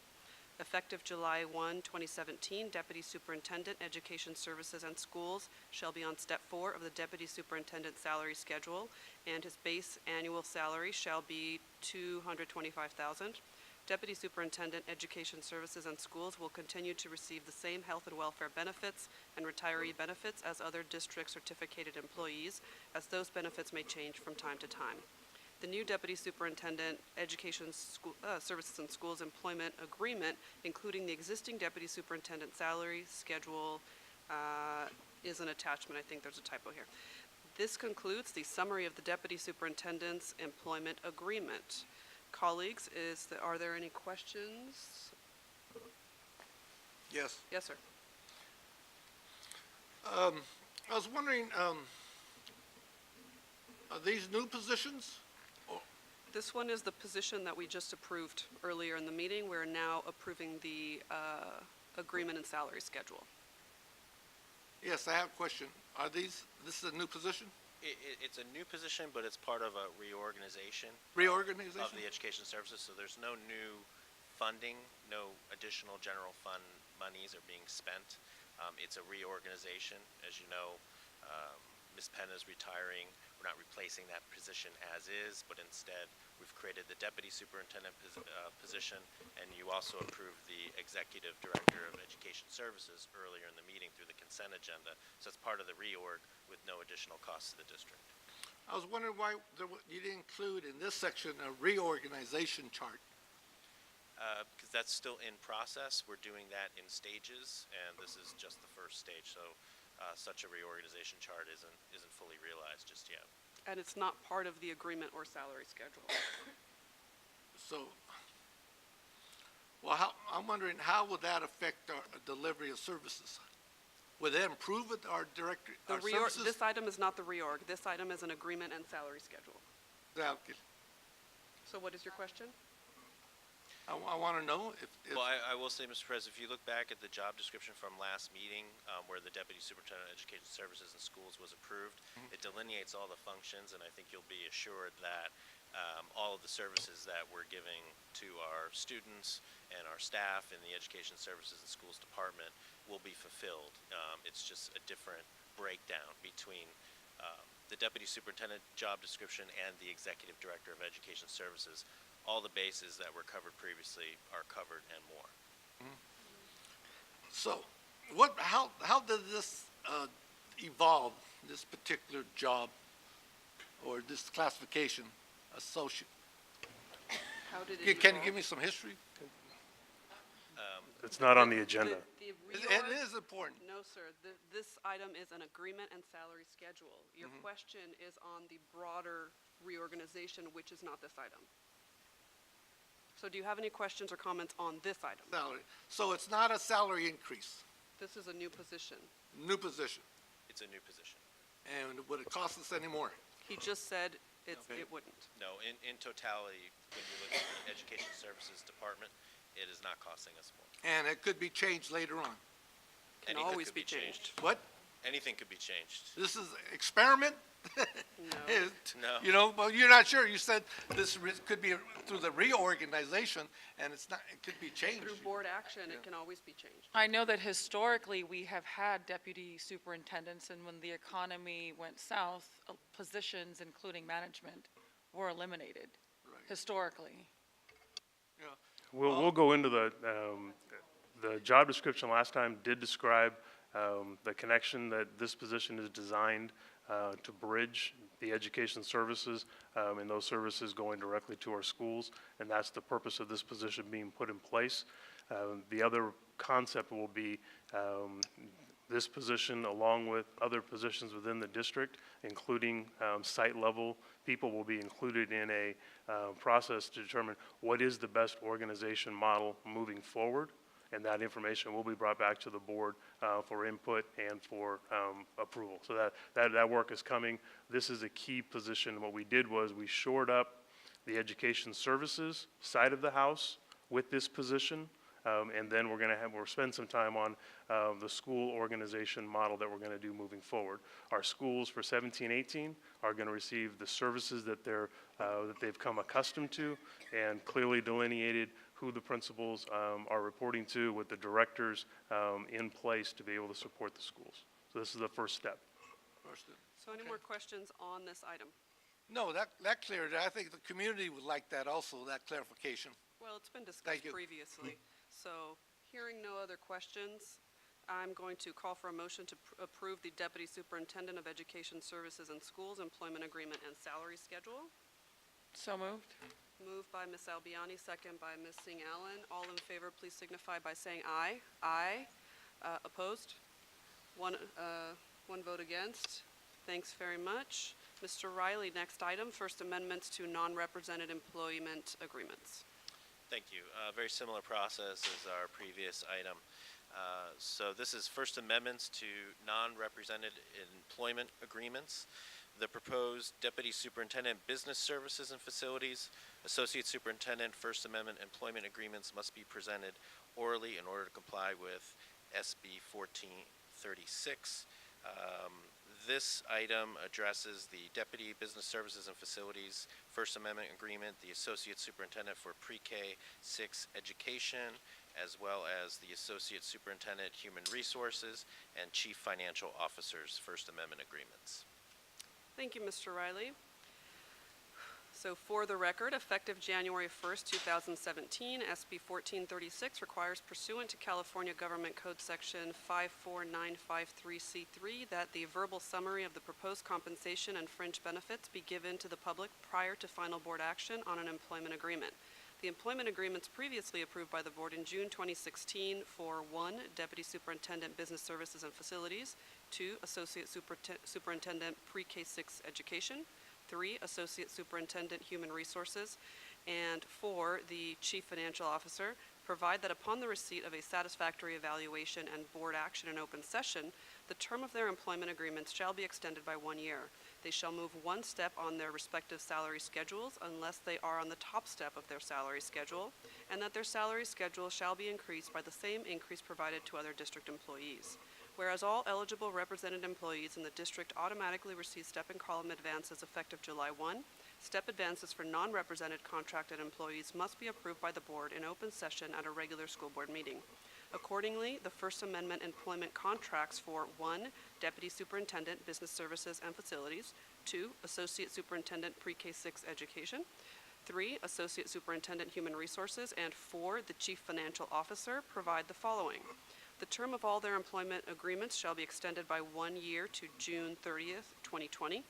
Effective July 1, 2017, Deputy Superintendent, Education Services and Schools shall be on Step 4 of the Deputy Superintendent Salary Schedule, and his base annual salary shall be $225,000. Deputy Superintendent, Education Services and Schools will continue to receive the same health and welfare benefits and retiree benefits as other district certificated employees, as those benefits may change from time to time. The new Deputy Superintendent, Education Services and Schools Employment Agreement, including the existing Deputy Superintendent Salary Schedule, is an attachment. I think there's a typo here. This concludes the summary of the Deputy Superintendent's Employment Agreement. Colleagues, are there any questions? Yes. Yes, sir. I was wondering, are these new positions? This one is the position that we just approved earlier in the meeting. We're now approving the agreement and salary schedule. Yes, I have a question. This is a new position? It's a new position, but it's part of a reorganization. Reorganization? Of the education services, so there's no new funding, no additional general fund monies are being spent. It's a reorganization. As you know, Ms. Penna is retiring. We're not replacing that position as is, but instead we've created the Deputy Superintendent position, and you also approved the Executive Director of Education Services earlier in the meeting through the consent agenda. So it's part of the reorg with no additional costs to the district. I was wondering why you didn't include in this section a reorganization chart. Because that's still in process. We're doing that in stages, and this is just the first stage. So such a reorganization chart isn't fully realized just yet. And it's not part of the agreement or salary schedule. So, I'm wondering, how would that affect our delivery of services? Would that improve it, our services? This item is not the reorg. This item is an agreement and salary schedule. Okay. So what is your question? I want to know if... Well, I will say, Mr. President, if you look back at the job description from last meeting, where the Deputy Superintendent of Education Services and Schools was approved, it delineates all the functions, and I think you'll be assured that all of the services that we're giving to our students and our staff in the Education Services and Schools Department will be fulfilled. It's just a different breakdown between the Deputy Superintendent job description and the Executive Director of Education Services. All the bases that were covered previously are covered and more. So, how did this evolve, this particular job? or this classification, associate? How did Can it you evolve? give me some history? It's not on the agenda. The It is important. No, sir. This item is an agreement and salary schedule. Your question is on the broader reorganization, which is not this item. So do you have any questions or comments on this item? Salary. So it's not a salary increase, This is a new position. new position, It's a new position. and would it cost us any more? He just said Okay. it wouldn't. No, in totality, when you look at the Education Services Department, it is not costing us more. And it could be changed later on. Can Anything always could be changed. What? Anything could be changed. This is experiment? No. No. You know, but you're not sure. You said this could be through the reorganization, and it's not, it could be changed. Through board action, it can always be changed. I know that historically, we have had deputy superintendents, and when the economy went south, positions, including management, were eliminated, historically. Yeah. We'll go into the job description last time did describe the connection that this position is designed to bridge the education services and those services going directly to our schools, and that's the purpose of this position being put in place. The other concept will be this position, along with other positions within the district, including site-level people, will be included in a process to determine what is the best organization model moving forward, and that information will be brought back to the board for input and for approval. So that work is coming. This is a key position. What we did was we shored up the education services side of the house with this position. And then we'll spend some time on the school organization model that we're going to do moving forward. Our schools for 17-18 are going to receive the services that they've come accustomed to, and clearly delineated who the principals are reporting to, with the directors in place to be able to support the schools. So this is the first step. So any more questions on this item? No, that cleared it. I think the community would like that also, that clarification. Well, it's been Thank discussed you. previously. So hearing no other questions, I'm going to call for a motion to approve the Deputy Superintendent of Education Services and Schools Employment Agreement and Salary Schedule. So moved. Moved by Ms. Albiani, second by Ms. Singh Allen. All in favor, please signify by saying aye. Aye. Opposed? One vote against. Thanks very much. Mr. Riley, next item, First Amendments to Non-Represented Employment Agreements. Thank you. Very similar process as our previous item. So this is First Amendments to non-represented employment agreements. The proposed Deputy Superintendent Business Services and Facilities, Associate Superintendent First Amendment employment agreements must be presented orally in order to comply with SB 1436. This item addresses the Deputy Business Services and Facilities First Amendment Agreement, the Associate Superintendent for Pre-K 6 Education, as well as the Associate Superintendent Human Resources and Chief Financial Officer's First Amendment Agreements. Thank you, Mr. Riley. So for the record, effective January 1st, 2017, SB 1436 requires, pursuant to California Government Code Section 54953C3, that the verbal summary of the proposed compensation and fringe benefits be given to the public prior to final board action on an employment agreement. The employment agreements previously approved by the board in June 2016 for 1, Deputy Superintendent Business Services and Facilities, 2, Associate Superintendent Pre-K 6 Education, 3, Associate Superintendent Human Resources, and 4, the Chief Financial Officer, provide that upon the receipt of a satisfactory evaluation and board action in open session, the term of their employment agreements shall be extended by 1 year. They shall move one step on their respective salary schedules unless they are on the top step of their salary schedule, and that their salary schedule shall be increased by the same increase provided to other district employees. Whereas all eligible represented employees in the district automatically receive step and column advances effective July 1, step advances for non-represented contracted employees must be approved by the board in open session at a regular school board meeting. Accordingly, the First Amendment employment contracts for 1, Deputy Superintendent, Business Services and Facilities, 2, Associate Superintendent Pre-K 6 Education, 3, Associate Superintendent Human Resources, and 4, the Chief Financial Officer provide the following. The term of all their employment agreements shall be extended by 1 year to June 30th, 2020.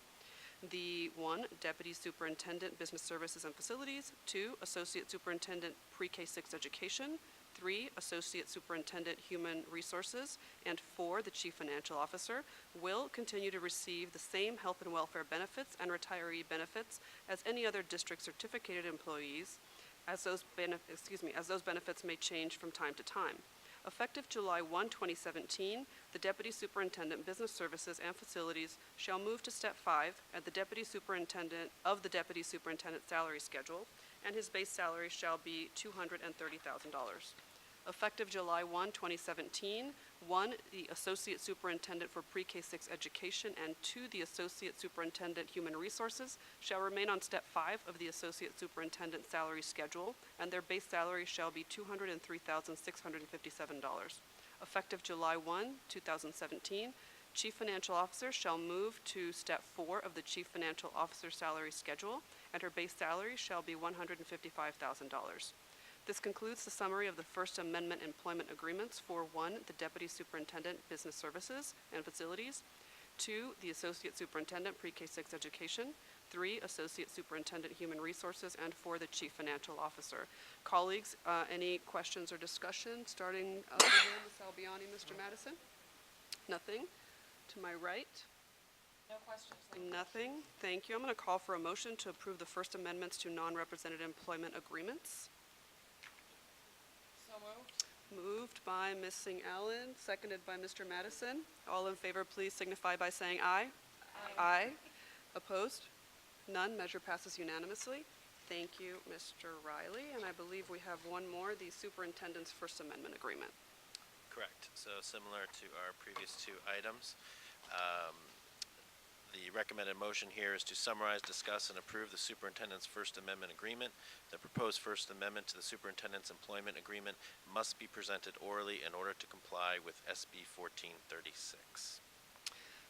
the 1, Deputy Superintendent, Business Services and Facilities, 2, Associate Superintendent, Pre-K-6 Education, 3, Associate Superintendent, Human Resources, and 4, the Chief Financial Officer, will continue to receive the same health and welfare benefits and retiree benefits as any other district certificated employees, as those benefits may change from time to time. Effective July 1, 2017, the Deputy Superintendent, Business Services and Facilities shall move to Step 5 at the Deputy Superintendent of the Deputy Superintendent salary schedule, and his base salary shall be $230,000. Effective July 1, 2017, 1, the Associate Superintendent for Pre-K-6 Education, and 2, the Associate Superintendent Human Resources shall remain on Step 5 of the Associate Superintendent salary schedule, and their base salary shall be $203,657. Effective July 1, 2017, Chief Financial Officer shall move to Step 4 of the Chief Financial Officer salary schedule, and her base salary shall be $155,000. This concludes the summary of the First Amendment employment agreements for 1, the Deputy Superintendent, Business Services and Facilities, 2, the Associate Superintendent, Pre-K-6 Education, 3, Associate Superintendent, Human Resources, and 4, the Chief Financial Officer. Colleagues, any questions or discussion, starting over here, Ms. Albiani, Mr. Madison? Nothing? To my right? No questions. Nothing. Thank you. I'm going to call for a motion to approve the First Amendments to non-represented employment agreements. Moved by Ms. Singh Allen, seconded by Mr. Madison. All in favor, please signify by saying aye. Aye. Opposed? None. Measure passes unanimously. Thank you, Mr. Riley. And I believe we have one more, the Superintendent's First Amendment Agreement. Correct. So similar to our previous two items, the recommended motion here is to summarize, discuss, and approve the Superintendent's First Amendment Agreement. The proposed First Amendment to the Superintendent's Employment Agreement must be presented orally in order to comply with SB 1436.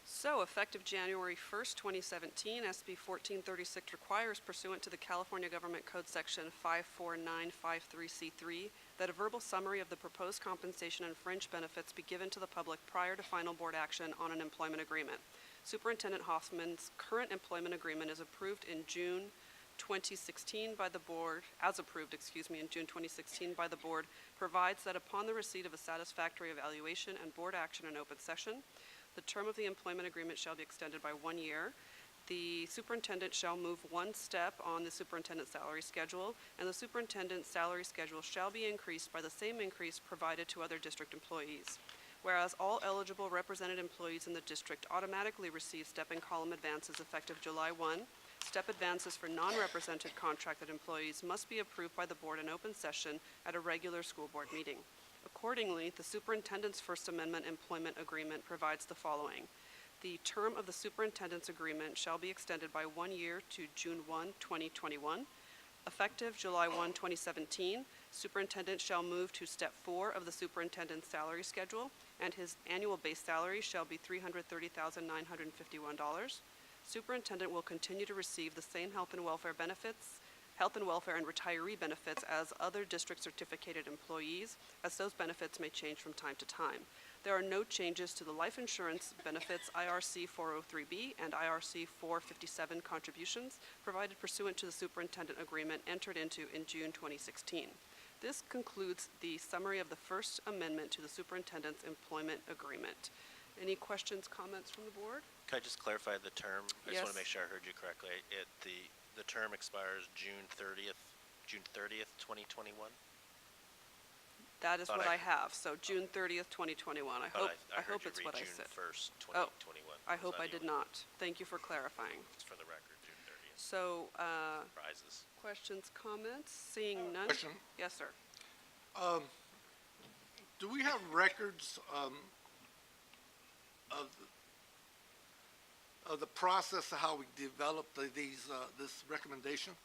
So, effective January 1st, 2017, SB 1436 requires, pursuant to the California Government Code Section 54953C3, that a verbal summary of the proposed compensation and fringe benefits be given to the public prior to final board action on an employment agreement. Superintendent Hoffman's current employment agreement is approved in June 2016 by the board, in June 2016 by the board, provides that upon the receipt of a satisfactory evaluation and board action in open session, the term of the employment agreement shall be extended by 1 year. The superintendent shall move one step on the superintendent's salary schedule, and the superintendent's salary schedule shall be increased by the same increase provided to other district employees. Whereas all eligible represented employees in the district automatically receive step and column advances effective July 1, step advances for non-represented contracted employees must be approved by the board in open session at a regular school board meeting. Accordingly, the Superintendent's First Amendment Employment Agreement provides the following. The term of the Superintendent's Agreement shall be extended by 1 year to June 1, 2021. Effective July 1, 2017, Superintendent shall move to Step 4 of the Superintendent's salary schedule, and his annual base salary shall be $330,951. Superintendent will continue to receive the same health and welfare and retiree benefits as other district certificated employees, as those benefits may change from time to time. There are no changes to the life insurance benefits IRC 403B and IRC 457 contributions provided pursuant to the Superintendent Agreement entered into in June 2016. This concludes the summary of the First Amendment to the Superintendent's Employment Agreement. Any questions, comments from the board? Can I just clarify the term? I just want Yes. to make sure I heard you correctly. The term expires June 30th, 2021? That is Thought what I- I have, so June 30th, 2021. I hope heard you it's read what I June said. 1st, Oh, 2021. I Was hope that I did you? not. Thank you for clarifying. It's for the record, June 30th. So, Prizes. questions, comments? Seeing none? Question. Yes, sir. Do we have records of the process of how we developed this recommendation?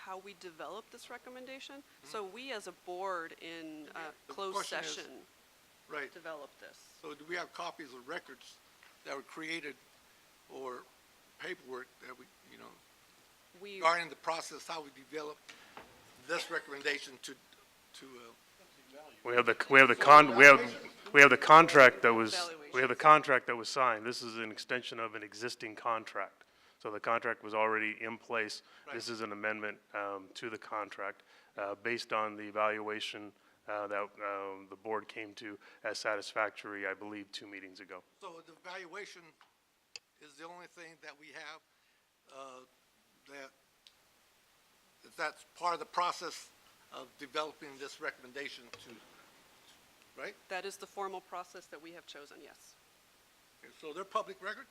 How we developed this recommendation? So we as a board in The closed question is- session Right. developed this. So do we have copies of records that were created or paperwork that We, regarding the process, how we developed this recommendation to We have the contract that was signed. This is an extension of an existing contract. So the contract was already in place. This Right. is an amendment to the contract based on the evaluation that the board came to as satisfactory, I believe, 2 meetings ago. So the valuation is the only thing that we have, that's part of the process of developing this recommendation to, right? That is the formal process that we have chosen, yes. Okay, so they're public record?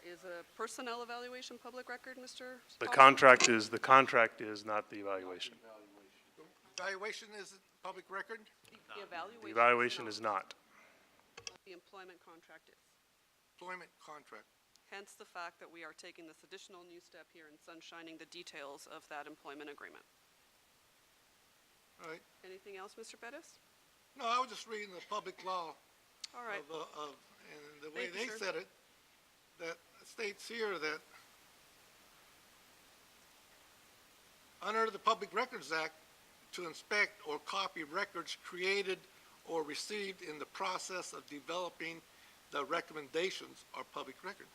Is a personnel evaluation public record, Mr. The Thompson? contract is not the evaluation. Evaluation is public record? The The evaluation is not. The employment contract is. Employment contract. Hence the fact that we are taking this additional new step here and sunshining the details of that employment agreement. All right. Anything else, Mr. Pettis? No, I was just reading the public law All right. and the way Thank you, they sir. said it, that states here that under the Public Records Act, to inspect or copy records created or received in the process of developing the recommendations are public record.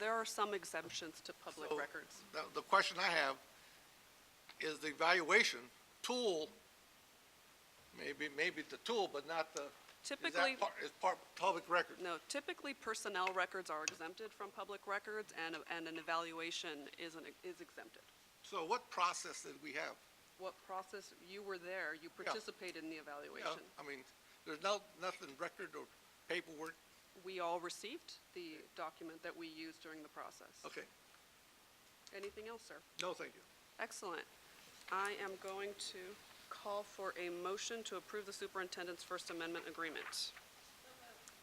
There are some exemptions to public So, records. The question I have is the evaluation tool, maybe the tool, but not the, Typically, is part public record? no, typically personnel records are exempted from public records and an evaluation is exempted. So what process did we have? What process, you were there, you participated in the Yeah, evaluation. I mean, there's nothing record or paperwork. We all received the document that we used during the process. Okay, Anything else, sir? no, thank you. Excellent. I am going to call for a motion to approve the superintendent's First Amendment agreement.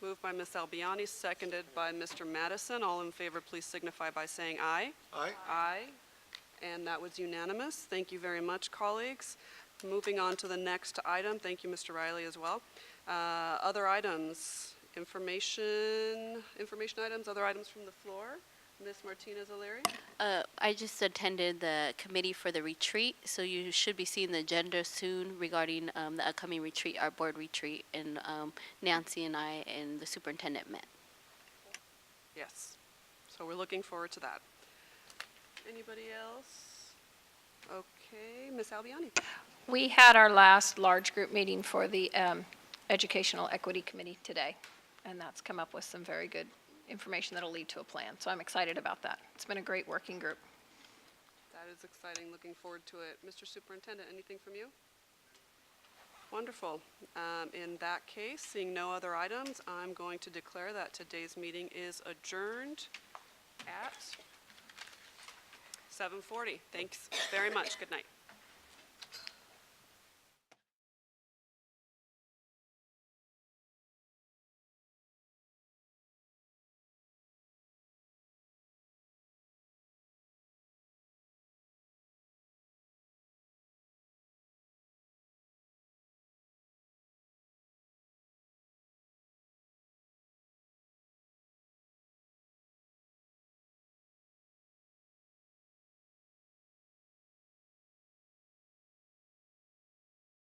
Moved by Ms. Albiani, seconded by Mr. Madison. All in favor, please signify by saying aye. Aye. Aye. And that was unanimous. Thank you very much, colleagues. Moving on to the next item. Thank you, Mr. Riley, as well. Other items, information items, other items from the floor. Ms. Martinez O'Leary? I just attended the committee for the retreat, so you should be seeing the agenda soon regarding the upcoming retreat, our board retreat, and Nancy and I and the superintendent met. Yes. So we're looking forward to that. Anybody else? Okay, Ms. Albiani? We had our last large group meeting for the Educational Equity Committee today, and that's come up with some very good information that'll lead to a plan. So I'm excited about that. It's been a great working group. That is exciting. Looking forward to it. Mr. Superintendent, anything from you? Wonderful. In that case, seeing no other items, I'm going to declare that today's meeting is adjourned at 7:40. Thanks very much. Good night.